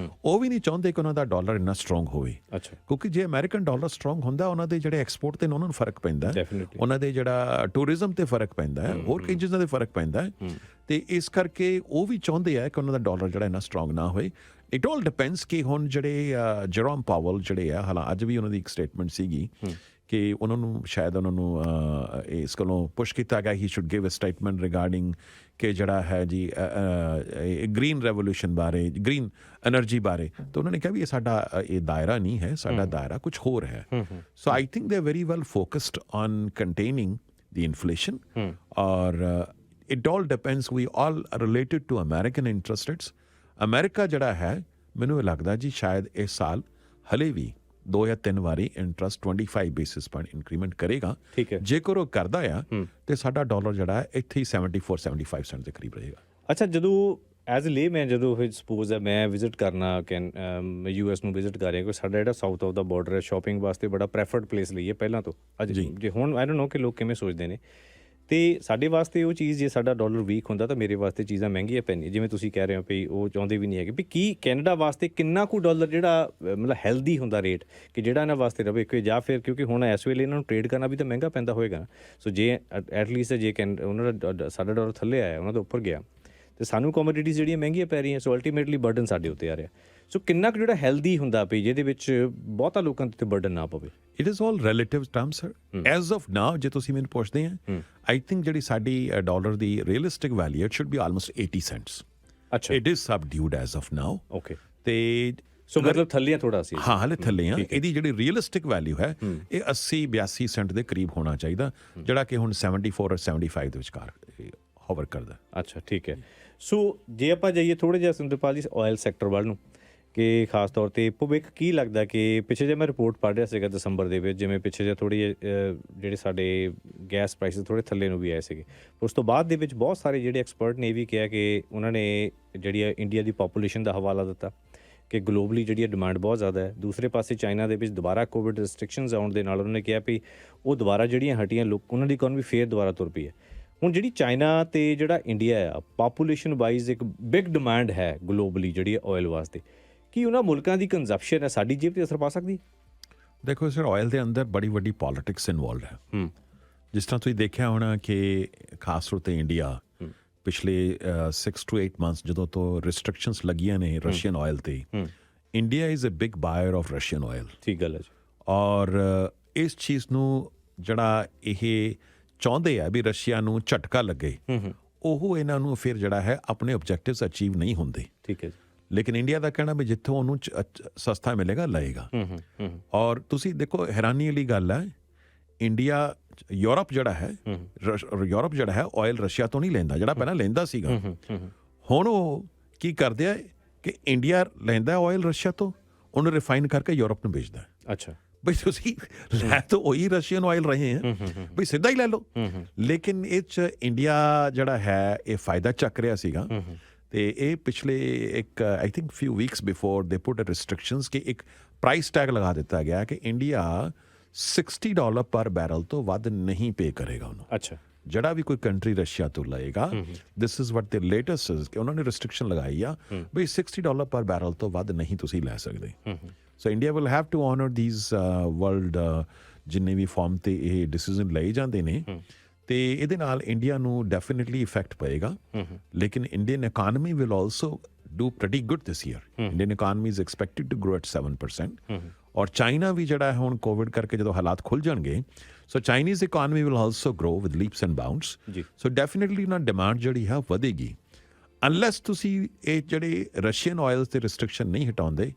Speaker 2: ਉਹ ਵੀ ਨਹੀਂ ਚਾਹੁੰਦੇ ਕਿ ਉਹਨਾਂ ਦਾ ਡਾਲਰ ਇੰਨਾ ਸਟਰੋਂਗ ਹੋਵੇ। ਕਿਉਂਕਿ ਜੇ ਅਮਰੀਕਨ ਡਾਲਰ ਸਟਰੋਂਗ ਹੁੰਦਾ, ਉਹਨਾਂ ਦੇ ਜਿਹੜੇ ਐਕਸਪੋਰਟ ਤੇ ਉਹਨਾਂ ਨੂੰ ਫਰਕ ਪੈਂਦਾ, ਉਹਨਾਂ ਦੇ ਜਿਹੜਾ ਟੂਰਿਜ਼ਮ ਤੇ ਫਰਕ ਪੈਂਦਾ ਹੈ, ਹੋਰ ਕਈ ਚੀਜ਼ਾਂ ਤੇ ਫਰਕ ਪੈਂਦਾ ਹੈ। ਤੇ ਇਸ ਕਰਕੇ ਉਹ ਵੀ ਚਾਹੁੰਦੇ ਆ ਕਿ ਉਹਨਾਂ ਦਾ ਡਾਲਰ ਜਿਹੜਾ ਇੰਨਾ ਸਟਰੋਂਗ ਨਾ ਹੋਏ। ਇਟ ਆਲ ਡਿਪੈਂਡਸ ਕਿ ਹੁਣ ਜਿਹੜੇ ਜਰੋਮ ਪਾਵਲ ਜਿਹੜੇ ਆ ਹਾਲਾਂ ਅੱਜ ਵੀ ਉਹਨਾਂ ਦੀ ਇੱਕ ਸਟੇਟਮੈਂਟ ਸੀਗੀ ਕਿ ਉਹਨਾਂ ਨੂੰ ਸ਼ਾਇਦ ਉਹਨਾਂ ਨੂੰ ਇਸ ਕੋਲੋਂ ਪੁਸ਼ ਕੀਤਾ ਗਿਆ he should give a statement regarding ਕਿ ਜਿਹੜਾ ਹੈ ਜੀ ਗ੍ਰੀਨ ਰੈਵੋਲੂਸ਼ਨ ਬਾਰੇ ਗ੍ਰੀਨ ਐਨਰਜੀ ਬਾਰੇ ਤਾਂ ਉਹਨਾਂ ਨੇ ਕਿਹਾ ਵੀ ਇਹ ਸਾਡਾ ਇਹ ਦਾਇਰਾ ਨਹੀਂ ਹੈ ਸਾਡਾ ਦਾਇਰਾ ਕੁਝ ਹੋਰ ਹੈ so I think they are very well focused on containing the inflation or it all depends we all are related to American interest rates America ਜਿਹੜਾ ਹੈ ਮੈਨੂੰ ਲੱਗਦਾ ਜੀ ਸ਼ਾਇਦ ਇਸ ਸਾਲ ਹਲੇ ਵੀ 2 ਜਾਂ 3 ਵਾਰੀ ਇੰਟਰਸਟ 25 ਬੇਸਿਸ ਪੁਆਇੰਟ ਇੰਕਰੀਮੈਂਟ ਕਰੇਗਾ ਜੇਕਰ ਉਹ ਕਰਦਾ ਆ ਤੇ ਸਾਡਾ ਡਾਲਰ ਜਿਹੜਾ ਹੈ ਇੱਥੇ ਹੀ 74-75 ਸੈਂਟ ਦੇ ਕਰੀਬ ਰਹੇਗਾ
Speaker 1: ਅੱਛਾ ਜਦੋਂ ਐਜ਼ ਅ ਲੇ ਮੈਂ ਜਦੋਂ ਸਪੋਜ਼ ਹੈ ਮੈਂ ਵਿਜ਼ਿਟ ਕਰਨਾ US ਨੂੰ ਵਿਜ਼ਿਟ ਕਰ ਰਿਹਾ ਕੋਈ ਸਾਡਾ ਜਿਹੜਾ ਸਾਊਥ ਆਫ ਦਾ ਬਾਰਡਰ ਹੈ ਸ਼ਾਪਿੰਗ ਵਾਸਤੇ ਬੜਾ ਪ੍ਰੈਫਰਡ ਪਲੇਸ ਲਈਏ ਪਹਿਲਾਂ ਤੋਂ ਅੱਜ ਜੇ ਹੁਣ ਆਈ ਡੋਨਟ ਨੋ ਕਿ ਲੋਕ ਕਿਵੇਂ ਸੋਚਦੇ ਨੇ ਤੇ ਸਾਡੇ ਵਾਸਤੇ ਉਹ ਚੀਜ਼ ਜੇ ਸਾਡਾ ਡਾਲਰ ਵੀਕ ਹੁੰਦਾ ਤਾਂ ਮੇਰੇ ਵਾਸਤੇ ਚੀਜ਼ਾਂ ਮਹਿੰਗੀਆਂ ਪੈਂਦੀਆਂ ਜਿਵੇਂ ਤੁਸੀਂ ਕਹਿ ਰਹੇ ਹੋ ਵੀ ਉਹ ਚਾਹੁੰਦੇ ਵੀ ਨਹੀਂ ਹੈਗੇ ਵੀ ਕੀ ਕੈਨੇਡਾ ਵਾਸਤੇ ਕਿੰਨਾ ਕੁ ਡਾਲਰ ਜਿਹੜਾ ਮਤਲਬ ਹੈਲਦੀ ਹੁੰਦਾ ਰੇਟ ਕਿ ਜਿਹੜਾ ਇਹਨਾਂ ਵਾਸਤੇ ਰਵੇ ਕਿ ਜਾਂ ਫਿਰ ਕਿਉਂਕਿ ਹੁਣ ਇਸ ਵੇਲੇ ਇਹਨਾਂ ਨੂੰ ਟ੍ਰੇਡ ਕਰਨਾ ਵੀ ਤਾਂ ਮਹਿੰਗਾ ਪੈਂਦਾ ਹੋਏਗਾ ਸੋ ਜੇ ਐਟਲੀਸਟ ਜੇ ਉਹਨਾਂ ਦਾ ਸਾਡਾ ਡਾਲਰ ਥੱਲੇ ਆਇਆ ਉਹਨਾਂ ਦਾ ਉੱਪਰ ਗਿਆ ਤੇ ਸਾਨੂੰ ਕੋਮੋਡਿਟੀਜ਼ ਜਿਹੜੀਆਂ ਮਹਿੰਗੀਆਂ ਪੈ ਰਹੀਆਂ ਸੋ ਅਲਟੀਮੇਟਲੀ ਬਰਡਨ ਸਾਡੇ ਉੱਤੇ ਆ ਰਿਹਾ ਸੋ ਕਿੰਨਾ ਕੁ ਜਿਹੜਾ ਹੈਲਦੀ ਹੁੰਦਾ ਪਈ ਜਿਹਦੇ ਵਿੱਚ ਬਹੁਤਾ ਲੋਕਾਂ ਦੇ ਉੱਤੇ ਬਰਡਨ ਨਾ ਪਵੇ
Speaker 2: it is all relative term sir as of now ਜੇ ਤੁਸੀਂ ਮੈਨੂੰ ਪੁੱਛਦੇ ਆ ਆਈ ਥਿੰਕ ਜਿਹੜੀ ਸਾਡੀ ਡਾਲਰ ਦੀ realistic value it should be almost 80 cents ਅੱਛਾ it is subdued as of now okay ਤੇ
Speaker 1: ਸੋ ਮਤਲਬ ਥੱਲੇ ਥੋੜਾ ਸੀ
Speaker 2: ਹਾਂ ਹਲੇ ਥੱਲੇ ਆ ਇਹਦੀ ਜਿਹੜੀ ਰੀਅਲਿਸਟਿਕ ਵੈਲਿਊ ਹੈ ਇਹ 80-82 ਸੈਂਟ ਦੇ ਕਰੀਬ ਹੋਣਾ ਚਾਹੀਦਾ ਜਿਹੜਾ ਕਿ ਹੁਣ 74 ਔਰ 75 ਦੇ ਵਿਚਕਾਰ ਹੋਵਰ ਕਰਦਾ
Speaker 1: ਅੱਛਾ ਠੀਕ ਹੈ ਸੋ ਜੇ ਆਪਾਂ ਜਾਈਏ ਥੋੜ੍ਹਾ ਜਿਹਾ ਸਿੰਧੂਪਾਲ ਜੀ ਆਇਲ ਸੈਕਟਰ ਵੱਲ ਨੂੰ ਕਿ ਖਾਸ ਤੌਰ 'ਤੇ ਭਵਿੱਖ ਕੀ ਲੱਗਦਾ ਕਿ ਪਿੱਛੇ ਜੇ ਮੈਂ ਰਿਪੋਰਟ ਪੜ੍ਹ ਰਿਹਾ ਸੀਗਾ ਦਸੰਬਰ ਦੇ ਵਿੱਚ ਜਿਵੇਂ ਪਿੱਛੇ ਜੇ ਥੋੜ੍ਹੀ ਜਿਹੜੇ ਸਾਡੇ ਗੈਸ ਪ੍ਰਾਈਸਿਸ ਥੋੜ੍ਹੇ ਥੱਲੇ ਨੂੰ ਵੀ ਆਏ ਸੀਗੇ ਉਸ ਤੋਂ ਬਾਅਦ ਦੇ ਵਿੱਚ ਬਹੁਤ ਸਾਰੇ ਜਿਹੜੇ ਐਕਸਪਰਟ ਨੇ ਇਹ ਵੀ ਕਿਹਾ ਕਿ ਉਹਨਾਂ ਨੇ ਜਿਹੜੀ ਇੰਡੀਆ ਦੀ ਪਾਪੂਲੇਸ਼ਨ ਦਾ ਹਵਾਲਾ ਦਿੱਤਾ ਕਿ ਗਲੋਬਲੀ ਜਿਹੜੀ ਡਿਮਾਂਡ ਬਹੁਤ ਜ਼ਿਆਦਾ ਹੈ ਦੂਸਰੇ ਪਾਸੇ ਚਾਈਨਾ ਦੇ ਵਿੱਚ ਦੁਬਾਰਾ ਕੋਵਿਡ ਰਿਸਟ੍ਰਿਕਸ਼ਨਸ ਆਉਣ ਦੇ ਨਾਲ ਉਹਨਾਂ ਨੇ ਕਿਹਾ ਵੀ ਉਹ ਦੁਬਾਰਾ ਜਿਹੜੀਆਂ ਹਟੀਆਂ ਲੋਕ ਉਹਨਾਂ ਦੀ ਇਕਨੋਮੀ ਫੇਰ ਦੁਬਾਰਾ ਤੁਰ ਪਈ ਹੈ ਹੁਣ ਜਿਹੜੀ ਚਾਈਨਾ ਤੇ ਜਿਹੜਾ ਇੰਡੀਆ ਆ ਪਾਪੂਲੇਸ਼ਨ ਵਾਈਜ਼ ਇੱਕ ਬਿਗ ਡਿਮਾਂਡ ਹੈ ਗਲੋਬਲੀ ਜਿਹੜੀ ਆਇਲ ਵਾਸਤੇ ਕੀ ਉਹਨਾਂ ਮੁਲਕਾਂ ਦੀ ਕੰਜ਼ੰਪਸ਼ਨ ਹੈ ਸਾਡੀ ਜੇਬ 'ਤੇ ਅਸਰ ਪਾ ਸਕਦੀ
Speaker 2: ਦੇਖੋ ਸਰ ਆਇਲ ਦੇ ਅੰਦਰ ਬੜੀ ਵੱਡੀ ਪੋਲਿਟਿਕਸ ਇਨਵੋਲਵਡ ਹੈ ਜਿਸ ਤਰ੍ਹਾਂ ਤੁਸੀਂ ਦੇਖਿਆ ਹੋਣਾ ਕਿ ਖਾਸ ਤੌਰ 'ਤੇ ਇੰਡੀਆ ਪਿਛਲੇ 6 to 8 months ਜਦੋਂ ਤੋਂ ਰਿਸਟ੍ਰਿਕਸ਼ਨਸ ਲੱਗੀਆਂ ਨੇ ਰਸ਼ੀਅਨ ਆਇਲ 'ਤੇ India is a big buyer of Russian oil ਠੀਕ ਗੱਲ ਹੈ ਔਰ ਇਸ ਚੀਜ਼ ਨੂੰ ਜਿਹੜਾ ਇਹ ਚਾਹੁੰਦੇ ਆ ਵੀ ਰਸ਼ੀਆ ਨੂੰ ਝਟਕਾ ਲੱਗੇ ਉਹ ਇਹਨਾਂ ਨੂੰ ਫਿਰ ਜਿਹੜਾ ਹੈ ਆਪਣੇ ਆਬਜੈਕਟਿਵਸ ਅਚੀਵ ਨਹੀਂ ਹੁੰਦੇ ਠੀਕ ਹੈ ਲੇਕਿਨ ਇੰਡੀਆ ਦਾ ਕਹਿਣਾ ਵੀ ਜਿੱਥੋਂ ਉਹਨੂੰ ਸਸਤਾ ਮਿਲੇਗਾ ਲਏਗਾ ਔਰ ਤੁਸੀਂ ਦੇਖੋ ਹੈਰਾਨੀ ਵਾਲੀ ਗੱਲ ਹੈ ਇੰਡੀਆ ਯੂਰਪ ਜਿਹੜਾ ਹੈ ਆਇਲ ਰਸ਼ੀਆ ਤੋਂ ਨਹੀਂ ਲੈਂਦਾ ਜਿਹੜਾ ਪਹਿਲਾਂ ਲੈਂਦਾ ਸੀਗਾ ਹੁਣ ਉਹ ਕੀ ਕਰਦੇ ਆ ਕਿ ਇੰਡੀਆ ਲੈਂਦਾ ਆਇਲ ਰਸ਼ੀਆ ਤੋਂ ਉਹਨੂੰ ਰਿਫਾਈਨ ਕਰਕੇ ਯੂਰਪ ਨੂੰ ਵੇਚਦਾ ਅੱਛਾ ਬਈ ਤੁਸੀਂ ਲੈ ਤਾਂ ਉਹੀ ਰਸ਼ੀਅਨ ਆਇਲ ਰਹੇ ਹੈ ਬਈ ਸਿੱਧਾ ਹੀ ਲੈ ਲਓ ਲੇਕਿਨ ਇਹ 'ਚ ਇੰਡੀਆ ਜਿਹੜਾ ਹੈ ਇਹ ਫਾਇਦਾ ਚੱਕ ਰਿਹਾ ਸੀਗਾ ਤੇ ਇਹ ਪਿਛਲੇ ਇੱਕ ਆਈ ਥਿੰਕ ਫਿਊ ਵੀਕਸ ਬਿਫੋਰ ਦੇ ਪੁੱਟ ਰਿਸਟ੍ਰਿਕਸ਼ਨਸ ਕਿ ਇੱਕ ਪ੍ਰਾਈਸ ਟੈਗ ਲਗਾ ਦਿੱਤਾ ਗਿਆ ਕਿ ਇੰਡੀਆ $60 ਪਰ ਬੈਰਲ ਤੋਂ ਵੱਧ ਨਹੀਂ ਪੇ ਕਰੇਗਾ ਉਹਨੂੰ ਅੱਛਾ ਜਿਹੜਾ ਵੀ ਕੋਈ ਕੰਟਰੀ ਰਸ਼ੀਆ ਤੋਂ ਲਏਗਾ ਦਿਸ ਇਜ਼ ਵਟ ਦੇ ਲੇਟੈਸਟ ਇਜ਼ ਕਿ ਉਹਨਾਂ ਨੇ ਰਿਸਟ੍ਰਿਕਸ਼ਨ ਲਗਾਈ ਆ ਬਈ $60 ਪਰ ਬੈਰਲ ਤੋਂ ਵੱਧ ਨਹੀਂ ਤੁਸੀਂ ਲੈ ਸਕਦੇ so India will have to honour these world ਜਿੰਨੇ ਵੀ ਫਾਰਮ 'ਤੇ ਇਹ ਡਿਸੀਜ਼ਨ ਲਏ ਜਾਂਦੇ ਨੇ ਤੇ ਇਹਦੇ ਨਾਲ ਇੰਡੀਆ ਨੂੰ ਡੈਫੀਨਿਟਲੀ ਇਫੈਕਟ ਪਏਗਾ ਲੇਕਿਨ Indian economy will also do pretty good this year. Indian economy is expected to grow at 7%. ਔਰ ਚਾਈਨਾ ਵੀ ਜਿਹੜਾ ਹੈ ਹੁਣ ਕੋਵਿਡ ਕਰਕੇ ਜਦੋਂ ਹਾਲਾਤ ਖੁੱਲ ਜਾਣਗੇ so Chinese economy will also grow with leaps and bounds so definitely ਨਾ ਡਿਮਾਂਡ ਜਿਹੜੀ ਹੈ ਵਧੇਗੀ ਅਨਲੈਸ ਤੁਸੀਂ ਇਹ ਜਿਹੜੇ ਰਸ਼ੀਅਨ ਆਇਲਸ ਤੇ ਰਿਸਟ੍ਰਿਕਸ਼ਨ ਨਹੀਂ ਹਟਾਉਂਦੇ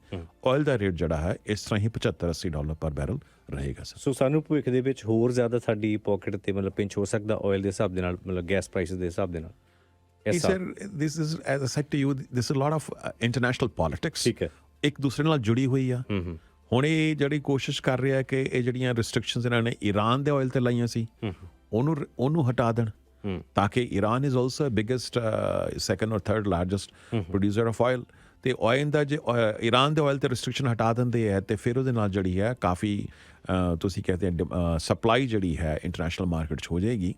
Speaker 2: ਆਇਲ ਦਾ ਰੇਟ ਜਿਹੜਾ ਹੈ ਇਸ ਤਰ੍ਹਾਂ ਹੀ $75-80 ਪਰ ਬੈਰਲ ਰਹੇਗਾ ਸੋ ਸਾਨੂੰ ਭਵਿੱਖ ਦੇ ਵਿੱਚ ਹੋਰ ਜ਼ਿਆਦਾ ਸਾਡੀ ਪਾਕਟ ਤੇ ਮਤਲਬ ਪਿੰਚ ਹੋ ਸਕਦਾ ਆਇਲ ਦੇ ਹਿਸਾਬ ਦੇ ਨਾਲ ਮਤਲਬ ਗੈਸ ਪ੍ਰਾਈਸਿਸ ਦੇ ਹਿਸਾਬ ਦੇ ਨਾਲ Yes, sir, this is, as I said to you, this is a lot of international politics. ਠੀਕ ਹੈ ਇੱਕ ਦੂਸਰੇ ਨਾਲ ਜੁੜੀ ਹੋਈ ਆ ਹੁਣ ਇਹ ਜਿਹੜੀ ਕੋਸ਼ਿਸ਼ ਕਰ ਰਿਹਾ ਕਿ ਇਹ ਜਿਹੜੀਆਂ ਰਿਸਟ੍ਰਿਕਸ਼ਨਸ ਇਹਨਾਂ ਨੇ ਈਰਾਨ ਦੇ ਆਇਲ ਤੇ ਲਾਈਆਂ ਸੀ ਉਹਨੂੰ ਹਟਾ ਦੇਣ ਤਾਂ ਕਿ Iran is also biggest second or third largest producer of oil ਤੇ ਆਇਲ ਦਾ ਜੇ ਈਰਾਨ ਦੇ ਆਇਲ ਤੇ ਰਿਸਟ੍ਰਿਕਸ਼ਨ ਹਟਾ ਦਿੰਦੇ ਹੈ ਤੇ ਫਿਰ ਉਹਦੇ ਨਾਲ ਜਿਹੜੀ ਹੈ ਕਾਫੀ ਤੁਸੀਂ ਕਹਿੰਦੇ ਸਪਲਾਈ ਜਿਹੜੀ ਹੈ ਇੰਟਰਨੈਸ਼ਨਲ ਮਾਰਕੀਟ 'ਚ ਹੋ ਜਾਏਗੀ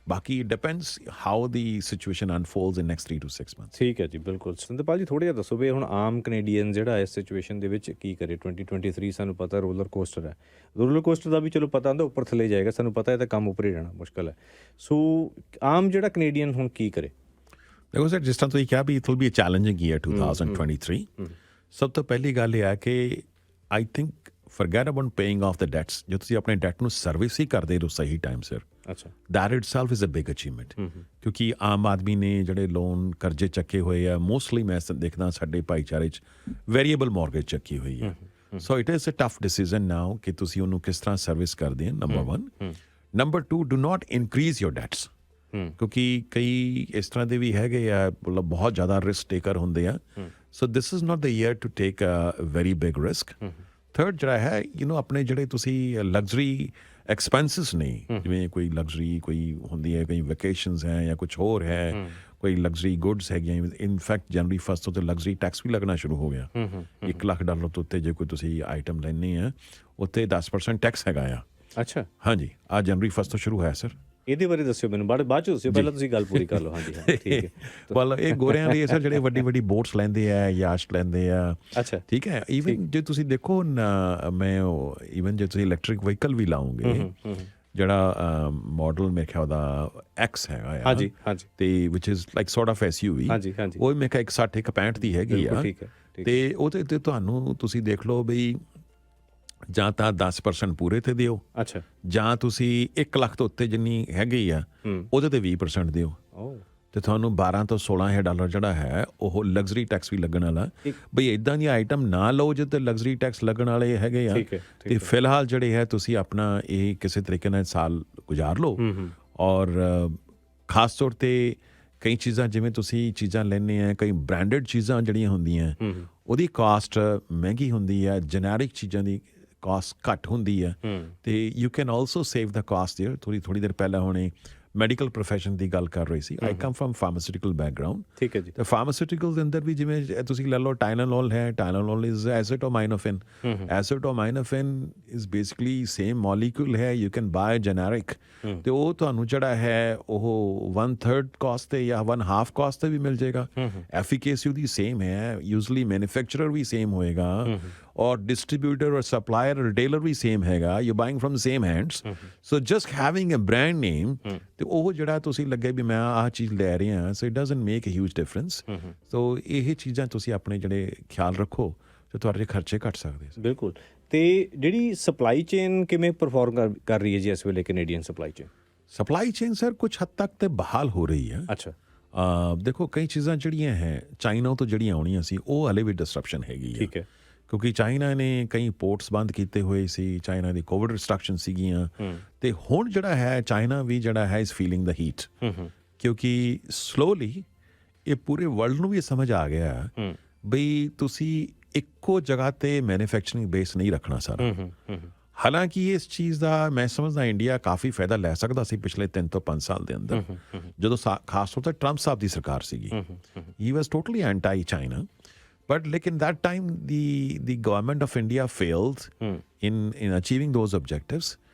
Speaker 2: ਬਾਕੀ depends how the situation ਅਨਫੋਲਡਸ in next 3 to 6 months
Speaker 1: ਠੀਕ ਹੈ ਜੀ ਬਿਲਕੁਲ ਸਿੰਧਪਾਲ ਜੀ ਥੋੜ੍ਹਾ ਜਿਹਾ ਦੱਸੋ ਵੀ ਹੁਣ ਆਮ ਕੈਨੇਡੀਅਨ ਜਿਹੜਾ ਇਸ ਸਿਚੁਏਸ਼ਨ ਦੇ ਵਿੱਚ ਕੀ ਕਰੇ 2023 ਸਾਨੂੰ ਪਤਾ ਰੋਲਰ ਕੋਸਟਰ ਹੈ ਰੋਲਰ ਕੋਸਟਰ ਦਾ ਵੀ ਚਲੋ ਪਤਾ ਹੁੰਦਾ ਉੱਪਰ ਥੱਲੇ ਜਾਏਗਾ ਸਾਨੂੰ ਪਤਾ ਹੈ ਤਾਂ ਕੰਮ ਉੱਪਰ ਹੀ ਰਹਿਣਾ ਮੁਸ਼ਕਿਲ ਹੈ ਸੋ ਆਮ ਜਿਹੜਾ ਕੈਨੇਡੀਅਨ ਹੁਣ ਕੀ ਕਰੇ
Speaker 2: ਦੇਖੋ ਸਰ ਜਿਸ ਤਰ੍ਹਾਂ ਤੁਸੀਂ ਕਿਹਾ ਵੀ it will be a challenging year 2023 ਸਭ ਤੋਂ ਪਹਿਲੀ ਗੱਲ ਇਹ ਹੈ ਕਿ I think forget about paying off the debts. ਜੇ ਤੁਸੀਂ ਆਪਣੇ ਡੈਟ ਨੂੰ ਸਰਵਿਸ ਹੀ ਕਰਦੇ ਰਹੋ ਸਹੀ ਟਾਈਮ ਸਿਰ,
Speaker 1: ਅੱਛਾ,
Speaker 2: that itself is a big achievement. ਕਿਉਂਕਿ ਆਮ ਆਦਮੀ ਨੇ ਜਿਹੜੇ ਲੋਨ ਕਰਜ਼ੇ ਚੱਕੇ ਹੋਏ ਆ, ਮੋਸਟਲੀ ਮੈਂ ਦੇਖਦਾ ਸਾਡੇ ਭਾਈਚਾਰੇ 'ਚ ਵੇਰੀਏਬਲ ਮੌਰਗੇਜ ਚੱਕੀ ਹੋਈ ਹੈ। So it is a tough decision now ਕਿ ਤੁਸੀਂ ਉਹਨੂੰ ਕਿਸ ਤਰ੍ਹਾਂ ਸਰਵਿਸ ਕਰਦੇ ਹੋ, number 1। Number 2, do not increase your debts. ਕਿਉਂਕਿ ਕਈ ਇਸ ਤਰ੍ਹਾਂ ਦੇ ਵੀ ਹੈਗੇ ਆ, ਮਤਲਬ ਬਹੁਤ ਜ਼ਿਆਦਾ ਰਿਸਕ ਟੇਕਰ ਹੁੰਦੇ ਆ। So this is not the year to take a very big risk. Third ਜਿਹੜਾ ਹੈ, ਆਪਣੇ ਜਿਹੜੇ ਤੁਸੀਂ ਲਗਜ਼ਰੀ ਐਕਸਪੈਂਸਿਸ ਨੇ, ਜਿਵੇਂ ਕੋਈ ਲਗਜ਼ਰੀ ਕੋਈ ਹੁੰਦੀ ਹੈ, ਕਈ ਵੈਕੇਸ਼ਨਸ ਹੈ ਜਾਂ ਕੁਝ ਹੋਰ ਹੈ, ਕੋਈ ਲਗਜ਼ਰੀ ਗੁੱਡਸ ਹੈਗੀਆਂ। ਇਨਫੈਕਟ ਜਨਵਰੀ 1 ਤੋਂ ਲਗਜ਼ਰੀ ਟੈਕਸ ਵੀ ਲੱਗਣਾ ਸ਼ੁਰੂ ਹੋ ਗਿਆ। $1 ਲੱਖ ਤੋਂ ਉੱਤੇ ਜੇ ਕੋਈ ਤੁਸੀਂ ਆਈਟਮ ਲੈਣੀ ਆ, ਉੱਤੇ 10% ਟੈਕਸ ਹੈਗਾ ਆ।
Speaker 1: ਅੱਛਾ,
Speaker 2: ਹਾਂਜੀ, ਆ ਜਨਵਰੀ 1 ਤੋਂ ਸ਼ੁਰੂ ਹੋਇਆ ਸਰ।
Speaker 1: ਇਹਦੇ ਬਾਰੇ ਦੱਸਿਓ ਮੈਨੂੰ, ਬਾਅਦ ਚ ਦੱਸਿਓ, ਪਹਿਲਾਂ ਤੁਸੀਂ ਗੱਲ ਪੂਰੀ ਕਰ ਲਓ। ਹਾਂਜੀ ਹਾਂ, ਠੀਕ ਹੈ।
Speaker 2: ਵੈਲ, ਇਹ ਗੋਰਿਆਂ ਲਈ ਸਰ ਜਿਹੜੇ ਵੱਡੀ ਬੋਟਸ ਲੈਂਦੇ ਆ, ਯਾਸ਼ਟ ਲੈਂਦੇ ਆ।
Speaker 1: ਅੱਛਾ,
Speaker 2: ਠੀਕ ਹੈ। ਈਵਨ ਜੇ ਤੁਸੀਂ ਦੇਖੋ ਮੈਂ ਈਵਨ ਜੇ ਤੁਸੀਂ ਇਲੈਕਟ੍ਰਿਕ ਵਹੀਕਲ ਵੀ ਲਾਉਂਗੇ, ਜਿਹੜਾ ਮਾਡਲ ਮੇਰੇ ਖਿਆਲ ਦਾ X ਹੈਗਾ ਆ।
Speaker 1: ਹਾਂਜੀ ਹਾਂਜੀ,
Speaker 2: ਤੇ which is like sort of SUV।
Speaker 1: ਹਾਂਜੀ ਹਾਂਜੀ,
Speaker 2: ਉਹ ਮੇਰੇ ਖਿਆਲ 160 165 ਦੀ ਹੈਗੀ ਆ।
Speaker 1: ਠੀਕ ਹੈ।
Speaker 2: ਤੇ ਉਹਦੇ ਤੇ ਤੁਹਾਨੂੰ ਤੁਸੀਂ ਦੇਖ ਲਓ ਬਈ, ਜਾਂ ਤਾਂ 10% ਪੂਰੇ ਤੇ ਦਿਓ,
Speaker 1: ਅੱਛਾ, ਜਾਂ
Speaker 2: ਤੁਸੀਂ 1 ਲੱਖ ਤੋਂ ਉੱਤੇ ਜਿੰਨੀ ਹੈਗੀ ਆ ਉਹਦੇ ਤੇ 20% ਦਿਓ, ਤੇ ਤੁਹਾਨੂੰ $12,000 ਤੋਂ $16,000 ਜਿਹੜਾ ਹੈ ਉਹ ਲਗਜ਼ਰੀ ਟੈਕਸ ਵੀ ਲੱਗਣ ਵਾਲਾ। ਬਈ ਇਦਾਂ ਦੀ ਆਈਟਮ ਨਾ ਲਓ ਜਿਹਦੇ ਤੇ ਲਗਜ਼ਰੀ ਟੈਕਸ ਲੱਗਣ ਵਾਲੇ ਹੈਗੇ ਆ। ਤੇ ਫਿਲਹਾਲ ਜਿਹੜੇ ਹੈ ਤੁਸੀਂ ਆਪਣਾ ਇਹ ਕਿਸੇ ਤਰੀਕੇ ਨਾਲ ਸਾਲ ਗੁਜ਼ਾਰ ਲਓ। ਔਰ ਖਾਸ ਤੌਰ ਤੇ ਕਈ ਚੀਜ਼ਾਂ, ਜਿਵੇਂ ਤੁਸੀਂ ਚੀਜ਼ਾਂ ਲੈਂਦੇ ਆ, ਕਈ ਬ੍ਰਾਂਡਡ ਚੀਜ਼ਾਂ ਜਿਹੜੀਆਂ ਹੁੰਦੀਆਂ, ਉਹਦੀ ਕਾਸਟ ਮਹਿੰਗੀ ਹੁੰਦੀ ਹੈ, ਜੈਨਰਿਕ ਚੀਜ਼ਾਂ ਦੀ ਕਾਸਟ ਘੱਟ ਹੁੰਦੀ ਹੈ। ਤੇ you can also save the cost there. ਥੋੜੀ ਦੇਰ ਪਹਿਲਾਂ ਹੁਣੇ ਮੈਡੀਕਲ ਪ੍ਰੋਫੈਸ਼ਨ ਦੀ ਗੱਲ ਕਰ ਰਹੀ ਸੀ। ਆਈ ਕਮ ਫਰਮ ਫਾਰਮਾਸਿਊਟੀਕਲ ਬੈਕਗਰਾਊਂਡ। ਠੀਕ ਹੈ ਜੀ। ਤੇ ਫਾਰਮਾਸਿਊਟੀਕਲ ਦੇ ਅੰਦਰ ਵੀ ਜਿਵੇਂ ਤੁਸੀਂ ਲੈ ਲਓ, ਟਾਈਲੈਨੋਲ ਹੈ। Tylenol is acetaminophen. Acetaminophen is basically same molecule ਹੈ। ਯੂ ਕੈਨ ਬਾਏ ਜੈਨਰਿਕ, ਤੇ ਉਹ ਤੁਹਾਨੂੰ ਜਿਹੜਾ ਹੈ ਉਹ 1/3 ਕਾਸਟ ਤੇ ਜਾਂ 1/2 ਕਾਸਟ ਤੇ ਵੀ ਮਿਲ ਜਾਏਗਾ। ਐਫੀਕੇਸੀ ਉਹਦੀ ਸੇਮ ਹੈ। ਯੂਜ਼ਲੀ ਮੈਨੂਫੈਕਚਰਰ ਵੀ ਸੇਮ ਹੋਏਗਾ, ਔਰ ਡਿਸਟਰੀਬਿਊਟਰ ਔਰ ਸਪਲਾਇਰ ਰਿਟੇਲਰ ਵੀ ਸੇਮ ਹੈਗਾ। You buying firm same hands. So just having a brand name, ਤੇ ਉਹ ਜਿਹੜਾ ਤੁਸੀਂ ਲੱਗੇ ਵੀ ਮੈਂ ਆਹ ਚੀਜ਼ ਲੈ ਰਿਹਾ, so it doesn't make a huge difference. So ਇਹ ਚੀਜ਼ਾਂ ਤੁਸੀਂ ਆਪਣੇ ਜਿਹੜੇ ਖਿਆਲ ਰੱਖੋ, ਤੇ ਤੁਹਾਡੇ ਖਰਚੇ ਘੱਟ ਸਕਦੇ।
Speaker 1: ਬਿਲਕੁਲ। ਤੇ ਜਿਹੜੀ ਸਪਲਾਈ ਚੇਨ ਕਿਵੇਂ ਪਰਫਾਰਮ ਕਰ ਰਹੀ ਹੈ ਜੀ ਇਸ ਵੇਲੇ Canadian supply chain?
Speaker 2: Supply chain sir ਕੁਝ ਹੱਦ ਤੱਕ ਤੇ ਬਹਾਲ ਹੋ ਰਹੀ ਹੈ।
Speaker 1: ਅੱਛਾ।
Speaker 2: ਦੇਖੋ, ਕਈ ਚੀਜ਼ਾਂ ਜਿਹੜੀਆਂ ਹੈ ਚਾਈਨਾ ਤੋਂ ਜਿਹੜੀਆਂ ਆਉਣੀਆਂ ਸੀ, ਉਹ ਹਲੇ ਵੀ ਡਿਸਟਰਪਸ਼ਨ ਹੈਗੀ ਹੈ। ਠੀਕ ਹੈ। ਕਿਉਂਕਿ ਚਾਈਨਾ ਨੇ ਕਈ ਪੋਰਟਸ ਬੰਦ ਕੀਤੇ ਹੋਏ ਸੀ, ਚਾਈਨਾ ਦੀ ਕੋਵਿਡ ਰਿਸਟ੍ਰਿਕਸ਼ਨ ਸੀਗੀਆਂ। ਤੇ ਹੁਣ ਜਿਹੜਾ ਹੈ ਚਾਈਨਾ ਵੀ ਜਿਹੜਾ ਹੈ ਇਸ ਫੀਲਿੰਗ ਦਾ ਹੀਟ, ਕਿਉਂਕਿ ਸਲੋਲੀ ਇਹ ਪੂਰੇ ਵਰਲਡ ਨੂੰ ਵੀ ਸਮਝ ਆ ਗਿਆ ਬਈ ਤੁਸੀਂ ਇੱਕੋ ਜਗ੍ਹਾ ਤੇ ਮੈਨੂਫੈਕਚਰਿੰਗ ਬੇਸ ਨਹੀਂ ਰੱਖਣਾ ਸਾਰਾ। ਹਾਲਾਂਕਿ ਇਸ ਚੀਜ਼ ਦਾ ਮੈਂ ਸਮਝਦਾ ਇੰਡੀਆ ਕਾਫੀ ਫਾਇਦਾ ਲੈ ਸਕਦਾ ਸੀ ਪਿਛਲੇ 3 ਤੋਂ 5 ਸਾਲ ਦੇ ਅੰਦਰ, ਜਦੋਂ ਖਾਸ ਤੌਰ ਤੇ ਟਰੰਪ ਸਾਹਿਬ ਦੀ ਸਰਕਾਰ ਸੀਗੀ। He was totally anti China, but lekin that time the government of India failed in achieving those objectives,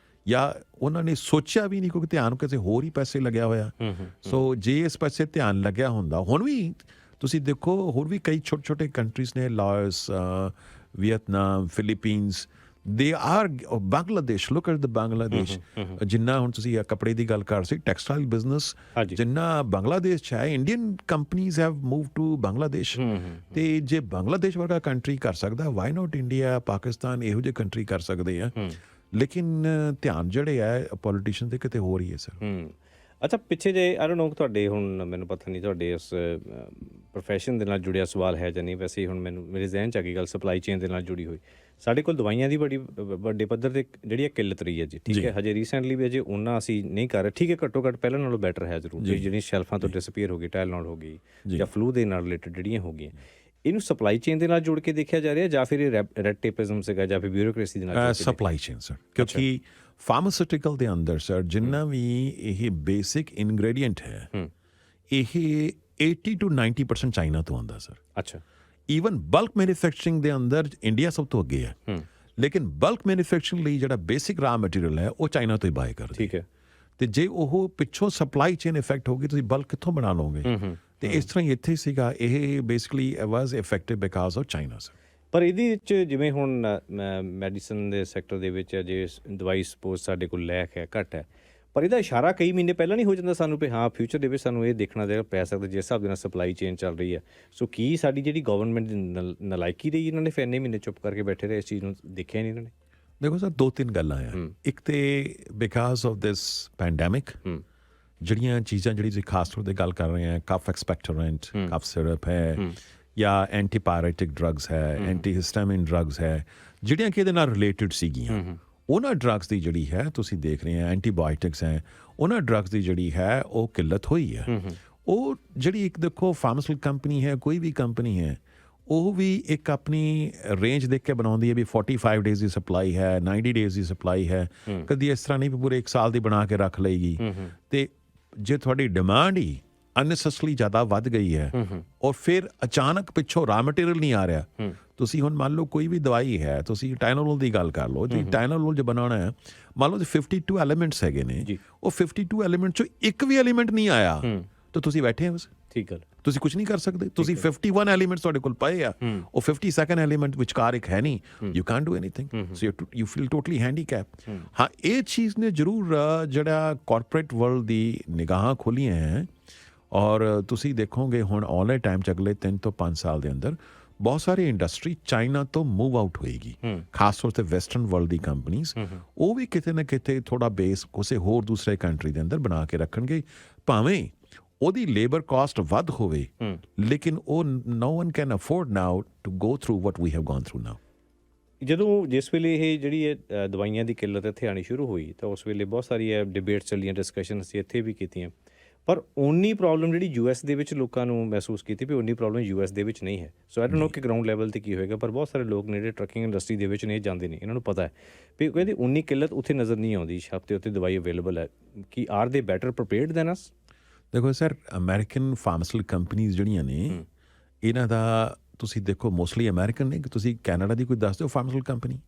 Speaker 2: ਜਾਂ ਉਹਨਾਂ ਨੇ ਸੋਚਿਆ ਵੀ ਨਹੀਂ, ਕਿਉਂਕਿ ਧਿਆਨ ਕਿਸੇ ਹੋਰ ਹੀ ਪਾਸੇ ਲੱਗਿਆ ਹੋਇਆ। ਸੋ ਜੇ ਇਸ ਪਾਸੇ ਧਿਆਨ ਲੱਗਿਆ ਹੁੰਦਾ, ਹੁਣ ਵੀ ਤੁਸੀਂ ਦੇਖੋ ਹੋਰ ਵੀ ਕਈ ਛੋਟੇ ਕੰਟਰੀਜ਼ ਨੇ, Laos, Vietnam, Philippines, they are Bangladesh, look at the Bangladesh, ਜਿੰਨਾ ਹੁਣ ਤੁਸੀਂ ਕੱਪੜੇ ਦੀ ਗੱਲ ਕਰ ਸੀ, ਟੈਕਸਟਾਈਲ ਬਿਜ਼ਨਸ ਜਿੰਨਾ ਬੰਗਲਾਦੇਸ਼ 'ਚ ਹੈ, Indian companies have move to Bangladesh. ਤੇ ਜੇ ਬੰਗਲਾਦੇਸ਼ ਵਰਗਾ ਕੰਟਰੀ ਕਰ ਸਕਦਾ, ਵਾਈ ਨਾਟ ਇੰਡੀਆ, ਪਾਕਿਸਤਾਨ, ਇਹੋ ਜਿਹੇ ਕੰਟਰੀ ਕਰ ਸਕਦੇ ਆ। ਲੇਕਿਨ ਧਿਆਨ ਜਿਹੜੇ ਹੈ ਪੋਲੀਟੀਸ਼ੀਅਨ ਦੇ ਕਿਤੇ ਹੋਰ ਹੀ ਹੈ ਸਰ।
Speaker 1: ਅੱਛਾ, ਪਿੱਛੇ ਜੇ ਆਈ ਡੋਨਟ ਨੋ ਤੁਹਾਡੇ, ਹੁਣ ਮੈਨੂੰ ਪਤਾ ਨਹੀਂ ਤੁਹਾਡੇ ਇਸ ਪ੍ਰੋਫੈਸ਼ਨ ਦੇ ਨਾਲ ਜੁੜਿਆ ਸਵਾਲ ਹੈ ਜਾਂ ਨਹੀਂ, ਵੈਸੇ ਹੁਣ ਮੇਰੇ ਜ਼ਿਹਨ 'ਚ ਆ ਗਈ ਗੱਲ ਸਪਲਾਈ ਚੇਨ ਦੇ ਨਾਲ ਜੁੜੀ ਹੋਈ। ਸਾਡੇ ਕੋਲ ਦਵਾਈਆਂ ਦੀ ਬੜੀ ਵੱਡੇ ਪੱਧਰ 'ਤੇ ਜਿਹੜੀ ਆ ਕਿੱਲਤ ਰਹੀ ਹੈ ਜੀ। ਠੀਕ ਹੈ, ਹਜੇ ਰੀਸੈਂਟਲੀ ਵੀ ਅਜੇ ਉਹਨਾਂ ਅਸੀਂ ਨਹੀਂ ਕਰ ਰਹੇ। ਠੀਕ ਹੈ, ਘੱਟੋ ਘੱਟ ਪਹਿਲਾਂ ਨਾਲੋਂ ਬੈਟਰ ਹੈ ਜ਼ਰੂਰ। ਜਿਹੜੀਆਂ ਸ਼ੈਲਫਾਂ ਤੋਂ ਡਿਸਅਪੀਅਰ ਹੋ ਗਈ, ਟਾਈਲੈਨੋਲ ਹੋ ਗਈ, ਜਾਂ ਫਲੂ ਦੇ ਨਾਲ ਰਿਲੇਟਡ ਜਿਹੜੀਆਂ ਹੋ ਗਈਆਂ, ਇਹਨੂੰ ਸਪਲਾਈ ਚੇਨ ਦੇ ਨਾਲ ਜੋੜ ਕੇ ਦੇਖਿਆ ਜਾ ਰਿਹਾ, ਜਾਂ ਫਿਰ ਇਹ ਰੈਡ ਟੇਪਿਜ਼ਮ ਸੀਗਾ, ਜਾਂ ਫਿਰ ਬਿਊਰੋਕ੍ਰੇਸੀ ਦੇ ਨਾਲ?
Speaker 2: ਸਪਲਾਈ ਚੇਨ ਸਰ, ਕਿਉਂਕਿ ਫਾਰਮਾਸਿਊਟੀਕਲ ਦੇ ਅੰਦਰ ਸਰ ਜਿੰਨਾ ਵੀ ਇਹ ਬੇਸਿਕ ਇਨਗ੍ਰੇਡੀਐਂਟ ਹੈ, ਇਹ 80 to 90% ਚਾਈਨਾ ਤੋਂ ਆਉਂਦਾ ਸਰ। ਅੱਛਾ। ਈਵਨ ਬਲਕ ਮੈਨੂਫੈਕਚਰਿੰਗ ਦੇ ਅੰਦਰ ਇੰਡੀਆ ਸਭ ਤੋਂ ਅੱਗੇ ਹੈ, ਲੇਕਿਨ ਬਲਕ ਮੈਨੂਫੈਕਚਰਿੰਗ ਲਈ ਜਿਹੜਾ ਬੇਸਿਕ ਰਾ ਮਟੀਰੀਅਲ ਹੈ ਉਹ ਚਾਈਨਾ ਤੋਂ ਹੀ ਬਾਏ ਕਰਦੇ। ਠੀਕ ਹੈ। ਤੇ ਜੇ ਉਹ ਪਿੱਛੋਂ ਸਪਲਾਈ ਚੇਨ ਇਫੈਕਟ ਹੋ ਗਈ, ਤੁਸੀਂ ਬਲਕ ਕਿੱਥੋਂ ਬਣਾ ਲਓਗੇ? ਤੇ ਇਸ ਤਰ੍ਹਾਂ ਹੀ ਇੱਥੇ ਸੀਗਾ, ਇਹ basically was effective because of China sir.
Speaker 1: ਪਰ ਇਹਦੇ ਵਿੱਚ ਜਿਵੇਂ ਹੁਣ ਮੈਡੀਸਨ ਦੇ ਸੈਕਟਰ ਦੇ ਵਿੱਚ ਜੇ ਦਵਾਈ ਸਪੋਜ਼ ਸਾਡੇ ਕੋਲ ਲੈਕ ਹੈ, ਘੱਟ ਹੈ, ਪਰ ਇਹਦਾ ਇਸ਼ਾਰਾ ਕਈ ਮਹੀਨੇ ਪਹਿਲਾਂ ਨਹੀਂ ਹੋ ਜਾਂਦਾ ਸਾਨੂੰ ਵੀ ਹਾਂ ਫਿਊਚਰ ਦੇ ਵਿੱਚ ਸਾਨੂੰ ਇਹ ਦੇਖਣਾ ਚਾਹੀਦਾ ਪੈ ਸਕਦਾ ਜਿਸ ਹਿਸਾਬ ਦੇ ਨਾਲ ਸਪਲਾਈ ਚੇਨ ਚੱਲ ਰਹੀ ਹੈ। ਸੋ ਕੀ ਸਾਡੀ ਜਿਹੜੀ ਗਵਰਨਮੈਂਟ ਦੀ ਨਲਾਇਕੀ ਰਹੀ ਇਹਨਾਂ ਨੇ ਫਿਰ ਇੰਨੇ ਮਹੀਨੇ ਚੁੱਪ ਕਰਕੇ ਬੈਠੇ ਰਹੇ, ਇਸ ਚੀਜ਼ ਨੂੰ ਦੇਖਿਆ ਨਹੀਂ ਇਹਨਾਂ ਨੇ?
Speaker 2: ਦੇਖੋ ਸਰ, 2-3 ਗੱਲਾਂ ਆ। ਇੱਕ ਤੇ ਬਿਕਾਜ਼ ਆਫ ਦਿਸ ਪੈਂਡੈਮਿਕ ਜਿਹੜੀਆਂ ਚੀਜ਼ਾਂ ਜਿਹੜੀ ਤੁਸੀਂ ਖਾਸ ਤੌਰ 'ਤੇ ਗੱਲ ਕਰ ਰਹੇ ਆ, ਕਫ ਐਕਸਪੈਕਟੋਰੈਂਟ, ਕਫ ਸਿਰਪ ਹੈ ਜਾਂ ਐਂਟੀਪਾਇਰੇਟਿਕ ਡਰੱਗਸ ਹੈ, ਐਂਟੀਹਿਸਟਾਮਿਨ ਡਰੱਗਸ ਹੈ, ਜਿਹੜੀਆਂ ਕਿ ਇਹਦੇ ਨਾਲ ਰਿਲੇਟਡ ਸੀਗੀਆਂ, ਉਹਨਾਂ ਡਰੱਗਸ ਦੀ ਜਿਹੜੀ ਹੈ ਤੁਸੀਂ ਦੇਖ ਰਹੇ ਆ, ਐਂਟੀਬਾਇਓਟਿਕਸ ਹੈ, ਉਹਨਾਂ ਡਰੱਗਸ ਦੀ ਜਿਹੜੀ ਹੈ ਉਹ ਕਿੱਲਤ ਹੋਈ ਹੈ। ਉਹ ਜਿਹੜੀ ਇੱਕ ਦੇਖੋ ਫਾਰਮਾਸਿਊਟੀਕਲ ਕੰਪਨੀ ਹੈ, ਕੋਈ ਵੀ ਕੰਪਨੀ ਹੈ, ਉਹ ਵੀ ਇੱਕ ਆਪਣੀ ਰੇਂਜ ਦੇਖ ਕੇ ਬਣਾਉਂਦੀ ਹੈ ਵੀ 45 ਡੇਜ਼ ਦੀ ਸਪਲਾਈ ਹੈ, 90 ਡੇਜ਼ ਦੀ ਸਪਲਾਈ ਹੈ, ਕਦੀ ਇਸ ਤਰ੍ਹਾਂ ਨਹੀਂ ਵੀ ਪੂਰੇ 1 ਸਾਲ ਦੀ ਬਣਾ ਕੇ ਰੱਖ ਲਏਗੀ। ਤੇ ਜੇ ਤੁਹਾਡੀ ਡਿਮਾਂਡ ਹੀ ਅਨਨੈਸੈਸਰੀ ਜ਼ਿਆਦਾ ਵੱਧ ਗਈ ਹੈ ਔਰ ਫਿਰ ਅਚਾਨਕ ਪਿੱਛੋਂ ਰਾ ਮਟੀਰੀਅਲ ਨਹੀਂ ਆ ਰਿਹਾ, ਤੁਸੀਂ ਹੁਣ ਮੰਨ ਲਓ ਕੋਈ ਵੀ ਦਵਾਈ ਹੈ, ਤੁਸੀਂ ਟਾਈਨੋਲੋਲ ਦੀ ਗੱਲ ਕਰ ਲਓ ਜੀ, ਟਾਈਨੋਲੋਲ ਜੇ ਬਣਾਉਣਾ ਹੈ, ਮੰਨ ਲਓ 52 ਐਲੀਮੈਂਟਸ ਹੈਗੇ ਨੇ, ਉਹ 52 ਐਲੀਮੈਂਟ ਚੋਂ ਇੱਕ ਵੀ ਐਲੀਮੈਂਟ ਨਹੀਂ ਆਇਆ ਤਾਂ ਤੁਸੀਂ ਬੈਠੇ ਹੋ ਬਸ। ਠੀਕ ਗੱਲ, ਤੁਸੀਂ ਕੁਝ ਨਹੀਂ ਕਰ ਸਕਦੇ। ਤੁਸੀਂ 51 ਐਲੀਮੈਂਟਸ ਤੁਹਾਡੇ ਕੋਲ ਪਏ ਆ, ਉਹ 52nd ਐਲੀਮੈਂਟ ਵਿਚਕਾਰ ਇੱਕ ਹੈ ਨਹੀਂ, you can't do anything, so you feel totally handicap. ਹਾਂ, ਇਹ ਚੀਜ਼ ਨੇ ਜ਼ਰੂਰ ਜਿਹੜਾ ਕਾਰਪੋਰੇਟ ਵਰਲਡ ਦੀ ਨਿਗਾਹਾਂ ਖੋਲੀਆਂ ਹੈ ਔਰ ਤੁਸੀਂ ਦੇਖੋਗੇ ਹੁਣ ਆਉਣ ਵਾਲੇ ਟਾਈਮ 'ਚ ਅਗਲੇ 3 ਤੋਂ 5 ਸਾਲ ਦੇ ਅੰਦਰ ਬਹੁਤ ਸਾਰੀ ਇੰਡਸਟਰੀ ਚਾਈਨਾ ਤੋਂ ਮੂਵ ਆਊਟ ਹੋਏਗੀ, ਖਾਸ ਤੌਰ 'ਤੇ ਵੈਸਟਰਨ ਵਰਲਡ ਦੀ ਕੰਪਨੀਜ਼, ਉਹ ਵੀ ਕਿਤੇ ਨਾ ਕਿਤੇ ਥੋੜਾ ਬੇਸ ਕਿਸੇ ਹੋਰ ਦੂਸਰੇ ਕੰਟਰੀ ਦੇ ਅੰਦਰ ਬਣਾ ਕੇ ਰੱਖਣਗੇ, ਭਾਵੇਂ ਉਹਦੀ ਲੇਬਰ ਕਾਸਟ ਵੱਧ ਹੋਵੇ, ਲੇਕਿਨ ਉਹ no one can afford now to go through what we have gone through now.
Speaker 1: ਜਿਸ ਵੇਲੇ ਇਹ ਜਿਹੜੀ ਦਵਾਈਆਂ ਦੀ ਕਿੱਲਤ ਇੱਥੇ ਆਉਣੀ ਸ਼ੁਰੂ ਹੋਈ ਤਾਂ ਉਸ ਵੇਲੇ ਬਹੁਤ ਸਾਰੀਆਂ ਡਿਬੇਟ ਚੱਲੀਆਂ, ਡਿਸਕਸ਼ਨ ਅਸੀਂ ਇੱਥੇ ਵੀ ਕੀਤੀਆਂ, ਪਰ ਉਨੀ ਪ੍ਰੋਬਲਮ ਜਿਹੜੀ US ਦੇ ਵਿੱਚ ਲੋਕਾਂ ਨੂੰ ਮਹਿਸੂਸ ਕੀਤੀ ਵੀ ਉਨੀ ਪ੍ਰੋਬਲਮ US ਦੇ ਵਿੱਚ ਨਹੀਂ ਹੈ। ਸੋ ਆਈ ਡੋਨਟ ਨੋ ਕਿ ਗਰਾਊਂਡ ਲੈਵਲ 'ਤੇ ਕੀ ਹੋਏਗਾ, ਪਰ ਬਹੁਤ ਸਾਰੇ ਲੋਕ ਨੇ ਜਿਹੜੇ ਟਰੱਕਿੰਗ ਇੰਡਸਟਰੀ ਦੇ ਵਿੱਚ ਨਹੀਂ ਜਾਂਦੇ ਨੇ, ਇਹਨਾਂ ਨੂੰ ਪਤਾ ਹੈ ਵੀ ਕਹਿੰਦੇ ਉਨੀ ਕਿੱਲਤ ਉੱਥੇ ਨਜ਼ਰ ਨਹੀਂ ਆਉਂਦੀ, ਛਾਪ 'ਤੇ ਉੱਥੇ ਦਵਾਈ ਅਵੇਲੇਬਲ ਹੈ। ਕੀ ਆਰ ਦੇ ਬੈਟਰ ਪ੍ਰੀਪੇਅਰਡ ਦੈਨ ਅਸ?
Speaker 2: ਦੇਖੋ ਸਰ, ਅਮਰੀਕਨ ਫਾਰਮਾਸਿਊਟੀਕਲ ਕੰਪਨੀਜ਼ ਜਿਹੜੀਆਂ ਨੇ, ਇਹਨਾਂ ਦਾ ਤੁਸੀਂ ਦੇਖੋ ਮੋਸਟਲੀ ਅਮਰੀਕਨ ਨੇ। ਕਿ ਤੁਸੀਂ ਕੈਨੇਡਾ ਦੀ ਕੋਈ ਦੱਸ ਦਿਓ ਫਾਰਮਾਸਿਊਟੀਕਲ ਕੰਪਨੀ,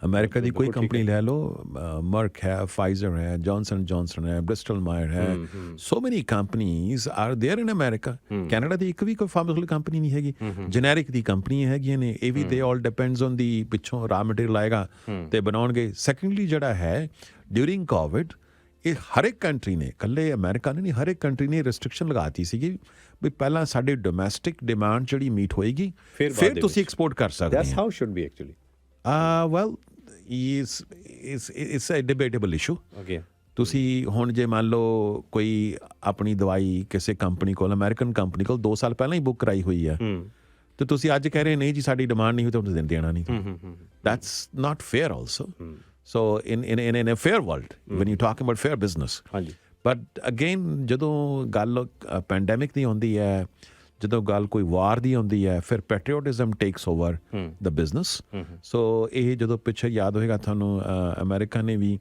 Speaker 2: ਅਮਰੀਕਾ ਦੀ ਕੋਈ ਕੰਪਨੀ ਲੈ ਲਓ, ਮਰਕ ਹੈ, ਫਾਈਜ਼ਰ ਹੈ, ਜੌਨਸਨ ਜੌਨਸਨ ਹੈ, ਬ੍ਰਿਸਟਲ ਮਾਇਰ ਹੈ, so many companies are there in America. Canada ਦੀ ਇੱਕ ਵੀ ਕੋਈ ਫਾਰਮਾਸਿਊਟੀਕਲ ਕੰਪਨੀ ਨਹੀਂ ਹੈਗੀ, ਜੈਨਰਿਕ ਦੀ ਕੰਪਨੀਆਂ ਹੈਗੀਆਂ ਨੇ, ਇਹ ਵੀ ਦੇ ਆਲ ਡਿਪੈਂਡਸ ਔਨ ਦੀ ਪਿੱਛੋਂ ਰਾ ਮਟੀਰੀਅਲ ਆਏਗਾ ਤੇ ਬਣਾਉਣਗੇ। ਸੈਕੰਡਲੀ ਜਿਹੜਾ ਹੈ ਡਿਊਰਿੰਗ ਕੋਵਿਡ, ਇਹ ਹਰ ਇੱਕ ਕੰਟਰੀ ਨੇ, ਇਕੱਲੇ ਅਮਰੀਕਾ ਨੇ ਨਹੀਂ, ਹਰ ਇੱਕ ਕੰਟਰੀ ਨੇ ਰਿਸਟ੍ਰਿਕਸ਼ਨ ਲਗਾਤੀ ਸੀਗੀ ਵੀ ਪਹਿਲਾਂ ਸਾਡੀ ਡੋਮੈਸਟਿਕ ਡਿਮਾਂਡ ਜਿਹੜੀ ਮੀਟ ਹੋਏਗੀ ਫਿਰ ਤੁਸੀਂ ਐਕਸਪੋਰਟ ਕਰ ਸਕਦੇ ਹੋ।
Speaker 1: That's how should be actually.
Speaker 2: Well it's a debatable issue. ਤੁਸੀਂ ਹੁਣ ਜੇ ਮੰਨ ਲਓ ਕੋਈ ਆਪਣੀ ਦਵਾਈ ਕਿਸੇ ਕੰਪਨੀ ਕੋਲ, ਅਮਰੀਕਨ ਕੰਪਨੀ ਕੋਲ 2 ਸਾਲ ਪਹਿਲਾਂ ਹੀ ਬੁੱਕ ਕਰਾਈ ਹੋਈ ਆ, ਤੇ ਤੁਸੀਂ ਅੱਜ ਕਹਿ ਰਹੇ ਨਹੀਂ ਜੀ ਸਾਡੀ ਡਿਮਾਂਡ ਨਹੀਂ ਹੋਈ ਤਾਂ ਤੁਸੀਂ ਦੇਣਾ ਨਹੀਂ, that's not fair also. So in a fair world, when you're talking about fair business, but again ਜਦੋਂ ਗੱਲ ਪੈਂਡੈਮਿਕ ਦੀ ਆਉਂਦੀ ਹੈ, ਜਦੋਂ ਗੱਲ ਕੋਈ ਵਾਰ ਦੀ ਆਉਂਦੀ ਹੈ, ਫਿਰ ਪੈਟਰੀਓਟਿਜ਼ਮ ਟੇਕਸ ਓਵਰ ਦ ਬਿਜ਼ਨਸ। ਸੋ ਇਹ ਜਦੋਂ ਪਿੱਛੇ ਯਾਦ ਹੋਏਗਾ ਤੁਹਾਨੂੰ, ਅਮਰੀਕਾ ਨੇ ਵੀ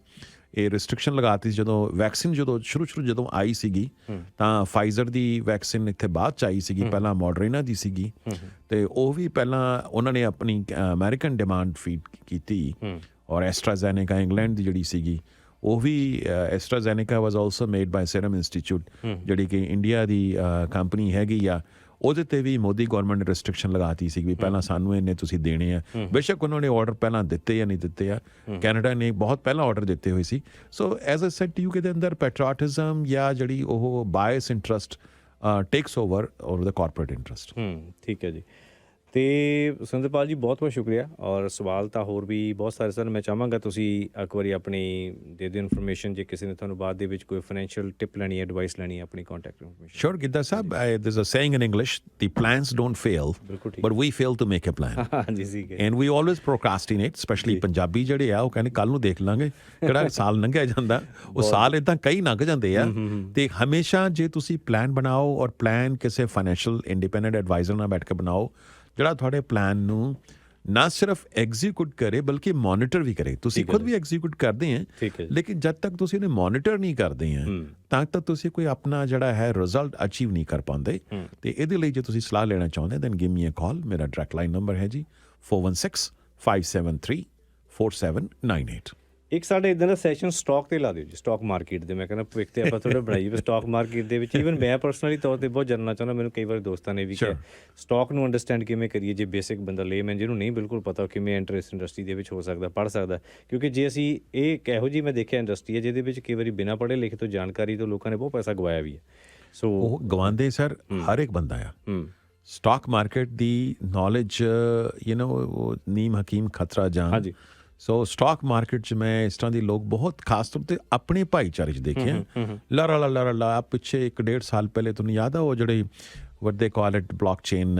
Speaker 2: ਇਹ ਰਿਸਟ੍ਰਿਕਸ਼ਨ ਲਗਾਤੀ ਜਦੋਂ ਵੈਕਸੀਨ ਸ਼ੁਰੂ ਜਦੋਂ ਆਈ ਸੀਗੀ, ਤਾਂ ਫਾਈਜ਼ਰ ਦੀ ਵੈਕਸੀਨ ਇੱਥੇ ਬਾਅਦ 'ਚ ਆਈ ਸੀਗੀ, ਪਹਿਲਾਂ ਮੋਡਰਨਾ ਦੀ ਸੀਗੀ, ਤੇ ਉਹ ਵੀ ਪਹਿਲਾਂ ਉਹਨਾਂ ਨੇ ਆਪਣੀ ਅਮਰੀਕਨ ਡਿਮਾਂਡ ਫੀਡ ਕੀਤੀ। ਔਰ ਐਸਟਰਾਜ਼ੈਨੇਕਾ ਇੰਗਲੈਂਡ ਦੀ ਜਿਹੜੀ ਸੀਗੀ, ਉਹ ਵੀ ਐਸਟਰਾਜ਼ੈਨੇਕਾ ਵਾਜ਼ ਆਲਸੋ ਮੇਡ ਬਾਈ ਸੀਰਮ ਇੰਸਟੀਚਿਊਟ, ਜਿਹੜੀ ਕਿ ਇੰਡੀਆ ਦੀ ਕੰਪਨੀ ਹੈਗੀ ਆ, ਉਹਦੇ 'ਤੇ ਵੀ ਮੋਦੀ ਗੌਰਮੈਂਟ ਨੇ ਰਿਸਟ੍ਰਿਕਸ਼ਨ ਲਗਾਤੀ ਸੀ ਵੀ ਪਹਿਲਾਂ ਸਾਨੂੰ ਇੰਨੇ ਤੁਸੀਂ ਦੇਣੇ ਆ। ਬੇਸ਼ੱਕ ਉਹਨਾਂ ਨੇ ਆਰਡਰ ਪਹਿਲਾਂ ਦਿੱਤੇ ਜਾਂ ਨਹੀਂ ਦਿੱਤੇ ਆ, ਕੈਨੇਡਾ ਨੇ ਬਹੁਤ ਪਹਿਲਾਂ ਆਰਡਰ ਦਿੱਤੇ ਹੋਏ ਸੀ। So as I said to you, ਦੇ ਅੰਦਰ ਪੈਟਰੀਓਟਿਜ਼ਮ ਜਾਂ ਜਿਹੜੀ ਉਹ ਬਾਇਸ ਇੰਟਰਸਟ ਟੇਕਸ ਓਵਰ ਔਰ ਦਾ ਕਾਰਪੋਰੇਟ ਇੰਟਰਸਟ।
Speaker 1: ਠੀਕ ਹੈ ਜੀ। ਤੇ ਸੁਰਿੰਦਰਪਾਲ ਜੀ ਬਹੁਤ ਬਹੁਤ ਸ਼ੁਕਰੀਆ। ਔਰ ਸਵਾਲ ਤਾਂ ਹੋਰ ਵੀ ਬਹੁਤ ਸਾਰੇ ਸਨ, ਮੈਂ ਚਾਹਾਂਗਾ ਤੁਸੀਂ ਇੱਕ ਵਾਰੀ ਆਪਣੀ ਦੇ ਦਿਓ ਇਨਫੋਰਮੇਸ਼ਨ, ਜੇ ਕਿਸੇ ਨੇ ਤੁਹਾਨੂੰ ਬਾਅਦ ਦੇ ਵਿੱਚ ਕੋਈ ਫਾਈਨੈਂਸ਼ੀਅਲ ਟਿਪ ਲੈਣੀ ਹੈ, ਐਡਵਾਈਸ ਲੈਣੀ ਹੈ, ਆਪਣੀ contact information.
Speaker 2: Sure giddha Sahib, there's a saying in English, the plans don't fail, but we fail to make a plan.
Speaker 1: ਹਾਂਜੀ ਠੀਕ ਹੈ।
Speaker 2: And we always procrastinate, especially Punjabi ਜਿਹੜੇ ਆ, ਉਹ ਕਹਿੰਦੇ ਕੱਲ ਨੂੰ ਦੇਖ ਲਾਂਗੇ, ਕਿਹੜਾ ਸਾਲ ਲੰਘਿਆ ਜਾਂਦਾ, ਉਹ ਸਾਲ ਇੱਦਾਂ ਕਈ ਲੰਘ ਜਾਂਦੇ ਆ। ਤੇ ਹਮੇਸ਼ਾ ਜੇ ਤੁਸੀਂ ਪਲਾਨ ਬਣਾਓ, ਔਰ ਪਲਾਨ ਕਿਸੇ ਫਾਈਨੈਂਸ਼ੀਅਲ ਇੰਡੀਪੈਂਡੈਂਟ ਐਡਵਾਈਜ਼ਰ ਨਾਲ ਬੈਠ ਕੇ ਬਣਾਓ, ਜਿਹੜਾ ਤੁਹਾਡੇ ਪਲਾਨ ਨੂੰ ਨਾ ਸਿਰਫ ਐਗਜ਼ੀਕਿਊਟ ਕਰੇ ਬਲਕਿ ਮੋਨੀਟਰ ਵੀ ਕਰੇ। ਤੁਸੀਂ ਖੁਦ ਵੀ ਐਗਜ਼ੀਕਿਊਟ ਕਰਦੇ ਆ, ਲੇਕਿਨ ਜਦ ਤੱਕ ਤੁਸੀਂ ਇਹਨੇ ਮੋਨੀਟਰ ਨਹੀਂ ਕਰਦੇ ਆ ਤਾਂ ਤੱਕ ਤੁਸੀਂ ਕੋਈ ਆਪਣਾ ਜਿਹੜਾ ਹੈ ਰਿਜ਼ਲਟ ਅਚੀਵ ਨਹੀਂ ਕਰ ਪਾਉਂਦੇ। ਤੇ ਇਹਦੇ ਲਈ ਜੇ ਤੁਸੀਂ ਸਲਾਹ ਲੈਣਾ ਚਾਹੁੰਦੇ ਦੈਨ ਗਿਵ ਮੀ ਅ ਕਾਲ। ਮੇਰਾ ਡਾਇਰੈਕਟ ਲਾਈਨ ਨੰਬਰ ਹੈ ਜੀ 416-573-4798।
Speaker 1: ਇੱਕ ਸਾਡੇ ਇਦਾਂ ਦਾ ਸੈਸ਼ਨ ਸਟਾਕ ਤੇ ਲਾ ਦਿਓ ਜੀ, ਸਟਾਕ ਮਾਰਕੀਟ ਦੇ। ਮੈਂ ਕਹਿੰਦਾ ਭਵਿੱਖ ਤੇ ਆਪਾਂ ਥੋੜਾ ਬਣਾਈਏ ਸਟਾਕ ਮਾਰਕੀਟ ਦੇ ਵਿੱਚ। ਈਵਨ ਮੈਂ ਪਰਸਨਲੀ ਤੌਰ ਤੇ ਬਹੁਤ ਜਾਣਨਾ ਚਾਹੁੰਦਾ, ਮੈਨੂੰ ਕਈ ਵਾਰ ਦੋਸਤਾਂ ਨੇ ਵੀ ਕਿਹਾ ਸਟਾਕ ਨੂੰ ਅੰਡਰਸਟੈਂਡ ਕਿਵੇਂ ਕਰੀਏ ਜੇ ਬੇਸਿਕ ਬੰਦਾ ਲੇਮੈਨ ਜਿਹਨੂੰ ਨਹੀਂ ਬਿਲਕੁਲ ਪਤਾ ਕਿਵੇਂ ਇੰਟਰਸਟ ਇੰਡਸਟਰੀ ਦੇ ਵਿੱਚ ਹੋ ਸਕਦਾ, ਪੜ੍ਹ ਸਕਦਾ। ਕਿਉਂਕਿ ਜੇ ਅਸੀਂ ਇਹ ਇਹੋ ਜਿਹੀ ਮੈਂ ਦੇਖਿਆ ਇੰਡਸਟਰੀ ਹੈ ਜਿਹਦੇ ਵਿੱਚ ਕਈ ਵਾਰੀ ਬਿਨਾਂ ਪੜ੍ਹੇ ਲਿਖੇ ਤੋਂ ਜਾਣਕਾਰੀ ਤੋਂ ਲੋਕਾਂ ਨੇ ਬਹੁਤ ਪੈਸਾ ਗਵਾਇਆ ਵੀ ਹੈ। ਸੋ
Speaker 2: ਉਹ ਗਵਾਉਂਦੇ ਸਰ ਹਰ ਇੱਕ ਬੰਦਾ ਆ। ਸਟਾਕ ਮਾਰਕੀਟ ਦੀ ਨੌਲੇਜ ਉਹ ਨੀਮ ਹਕੀਮ ਖਤਰਾ ਜਾਨ।
Speaker 1: ਹਾਂਜੀ।
Speaker 2: ਸੋ ਸਟਾਕ ਮਾਰਕੀਟ 'ਚ ਮੈਂ ਇਸ ਤਰ੍ਹਾਂ ਦੇ ਲੋਕ ਬਹੁਤ ਖਾਸ ਤੌਰ 'ਤੇ ਆਪਣੇ ਭਾਈਚਾਰੇ 'ਚ ਦੇਖੇ ਆ। ਲਾਰਾ ਪਿੱਛੇ 1.5 ਸਾਲ ਪਹਿਲੇ ਤੁਹਾਨੂੰ ਯਾਦ ਆ ਉਹ ਜਿਹੜੇ what they call it blockchain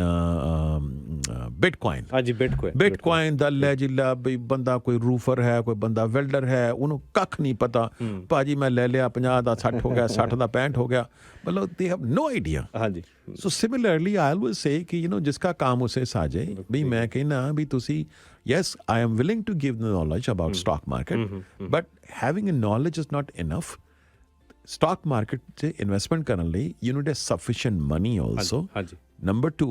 Speaker 2: Bitcoin.
Speaker 1: ਹਾਂਜੀ,
Speaker 2: ਬਿਟਕੋਇਨ ਦਾ ਲੈ ਜਿੱਲਾ ਬਈ ਬੰਦਾ ਕੋਈ ਰੂਫਰ ਹੈ, ਕੋਈ ਬੰਦਾ ਵੈਲਡਰ ਹੈ, ਉਹਨੂੰ ਕੱਖ ਨਹੀਂ ਪਤਾ। ਭਾਜੀ ਮੈਂ ਲੈ ਲਿਆ 50 ਦਾ 60 ਹੋ ਗਿਆ, 60 ਦਾ 65 ਹੋ ਗਿਆ, ਮਤਲਬ they have no idea।
Speaker 1: ਹਾਂਜੀ।
Speaker 2: So similarly I always say ਕਿ ਜਿਸਕਾ ਕੰਮ ਉਸੇ ਸਾਜੇ। ਵੀ ਮੈਂ ਕਹਿਣਾ ਵੀ ਤੁਸੀਂ yes I am willing to give the knowledge about stock market but having a knowledge is not enough। Stock market 'ਚ ਇਨਵੈਸਟਮੈਂਟ ਕਰਨ ਲਈ you need a sufficient money also. Number 2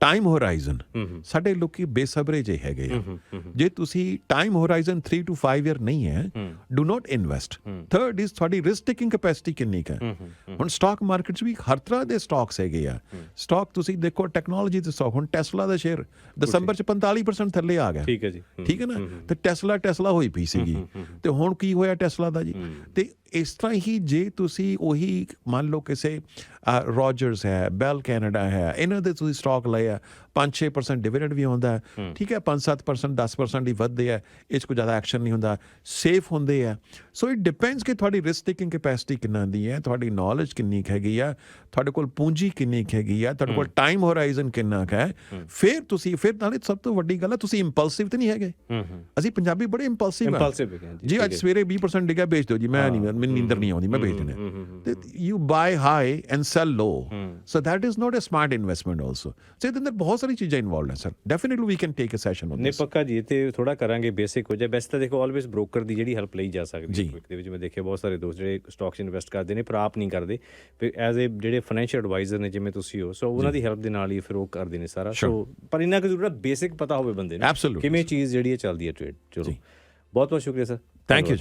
Speaker 2: time horizon. ਸਾਡੇ ਲੋਕੀ ਬੇਸਬਰੇ ਜਿਹੇ ਹੈਗੇ ਆ। ਜੇ ਤੁਸੀਂ ਟਾਈਮ ਹੋਰਾਈਜ਼ਨ 3 to 5 ਈਅਰ ਨਹੀਂ ਹੈ, do not invest. Third is ਤੁਹਾਡੀ ਰਿਸਕ ਟੇਕਿੰਗ ਕੈਪੈਸਿਟੀ ਕਿੰਨੀ ਕੁ ਹੈ। ਹੁਣ ਸਟਾਕ ਮਾਰਕੀਟ 'ਚ ਵੀ ਹਰ ਤਰ੍ਹਾਂ ਦੇ ਸਟਾਕਸ ਹੈਗੇ ਆ। ਸਟਾਕ ਤੁਸੀਂ ਦੇਖੋ ਟੈਕਨੋਲੋਜੀ ਦੇ ਸਟਾਕ, ਹੁਣ ਟੈਸਲਾ ਦਾ ਸ਼ੇਅਰ ਦਸੰਬਰ 'ਚ 45% ਥੱਲੇ ਆ ਗਿਆ।
Speaker 1: ਠੀਕ ਹੈ ਜੀ।
Speaker 2: ਠੀਕ ਹੈ ਨਾ। ਤੇ ਟੈਸਲਾ ਹੋਈ ਪਈ ਸੀਗੀ ਤੇ ਹੁਣ ਕੀ ਹੋਇਆ ਟੈਸਲਾ ਦਾ ਜੀ। ਤੇ ਇਸ ਤਰ੍ਹਾਂ ਹੀ ਜੇ ਤੁਸੀਂ ਉਹੀ ਮੰਨ ਲਓ ਕਿਸੇ ਰੋਜਰਸ ਹੈ, ਬੈਲ ਕੈਨੇਡਾ ਹੈ, ਇਹਨਾਂ ਦੇ ਤੁਸੀਂ ਸਟਾਕ ਲਏ ਆ, 5-6% ਡਿਵੀਡੈਂਡ ਵੀ ਆਉਂਦਾ ਹੈ। ਠੀਕ ਹੈ, 5-7% 10% ਹੀ ਵੱਧਦੇ ਆ, ਇਹ 'ਚ ਕੋਈ ਜ਼ਿਆਦਾ ਐਕਸ਼ਨ ਨਹੀਂ ਹੁੰਦਾ, ਸੇਫ ਹੁੰਦੇ ਆ। ਸੋ ਇਟ ਡਿਪੈਂਡਸ ਕਿ ਤੁਹਾਡੀ ਰਿਸਕ ਟੇਕਿੰਗ ਕੈਪੈਸਿਟੀ ਕਿੰਨਾ ਦੀ ਹੈ, ਤੁਹਾਡੀ ਨੌਲੇਜ ਕਿੰਨੀ ਕੁ ਹੈਗੀ ਆ, ਤੁਹਾਡੇ ਕੋਲ ਪੂੰਜੀ ਕਿੰਨੀ ਕੁ ਹੈਗੀ ਆ, ਤੁਹਾਡੇ ਕੋਲ ਟਾਈਮ ਹੋਰਾਈਜ਼ਨ ਕਿੰਨਾ ਕੁ ਹੈ। ਫਿਰ ਨਾਲੇ ਸਭ ਤੋਂ ਵੱਡੀ ਗੱਲ ਹੈ ਤੁਸੀਂ ਇੰਪਲਸਿਵ ਤਾਂ ਨਹੀਂ ਹੈਗੇ। ਅਸੀਂ ਪੰਜਾਬੀ ਬੜੇ ਇੰਪਲਸਿਵ ਆ ਜੀ। ਅੱਜ ਸਵੇਰੇ 20% ਡਿੱਗਿਆ, ਵੇਚ ਦਿਓ ਜੀ, ਮੈਂ ਨਹੀਂ, ਮੈਨੂੰ ਨੀਂਦਰ ਨਹੀਂ ਆਉਂਦੀ, ਮੈਂ ਵੇਚ ਦੇਣਾ। You buy high and sell low. So that is not a smart investment also. So ਇਹਦੇ ਅੰਦਰ ਬਹੁਤ ਸਾਰੀ ਚੀਜ਼ਾਂ ਇਨਵੋਲਵਡ ਹੈ sir. Definitely we can take a session on this.
Speaker 1: ਨਹੀਂ ਪੱਕਾ ਜੀ, ਤੇ ਥੋੜਾ ਕਰਾਂਗੇ ਬੇਸਿਕ ਹੋ ਜਾਏ। ਵੈਸੇ ਤਾਂ ਦੇਖੋ ਆਲਵੇਜ਼ ਬ੍ਰੋਕਰ ਦੀ ਜਿਹੜੀ ਹੈਲਪ ਲਈ ਜਾ ਸਕਦੀ ਹੈ। ਦੇ ਵਿੱਚ ਮੈਂ ਦੇਖਿਆ ਬਹੁਤ ਸਾਰੇ ਦੋਸਤ ਜਿਹੜੇ ਸਟਾਕਸ ਇਨਵੈਸਟ ਕਰਦੇ ਨੇ ਪਰ ਆਪ ਨਹੀਂ ਕਰਦੇ, ਫਿਰ ਐਜ਼ ਏ ਜਿਹੜੇ ਫਾਈਨੈਂਸ਼ੀਅਲ ਐਡਵਾਈਜ਼ਰ ਨੇ ਜਿਵੇਂ ਤੁਸੀਂ ਹੋ, ਸੋ ਉਹਨਾਂ ਦੀ ਹੈਲਪ ਦੇ ਨਾਲ ਹੀ ਫਿਰ ਉਹ ਕਰਦੇ ਨੇ ਸਾਰਾ। ਸੋ ਪਰ ਇੰਨਾ ਕੁ ਜ਼ਰੂਰ ਬੇਸਿਕ ਪਤਾ ਹੋਵੇ ਬੰਦੇ ਨੂੰ ਕਿਵੇਂ ਚੀਜ਼ ਜਿਹੜੀ ਹੈ ਚੱਲਦੀ ਹੈ ਟ੍ਰੇਡ। ਚਲੋ ਬਹੁਤ ਬਹੁਤ ਸ਼ੁਕਰੀਆ ਸਰ।
Speaker 2: Thank you.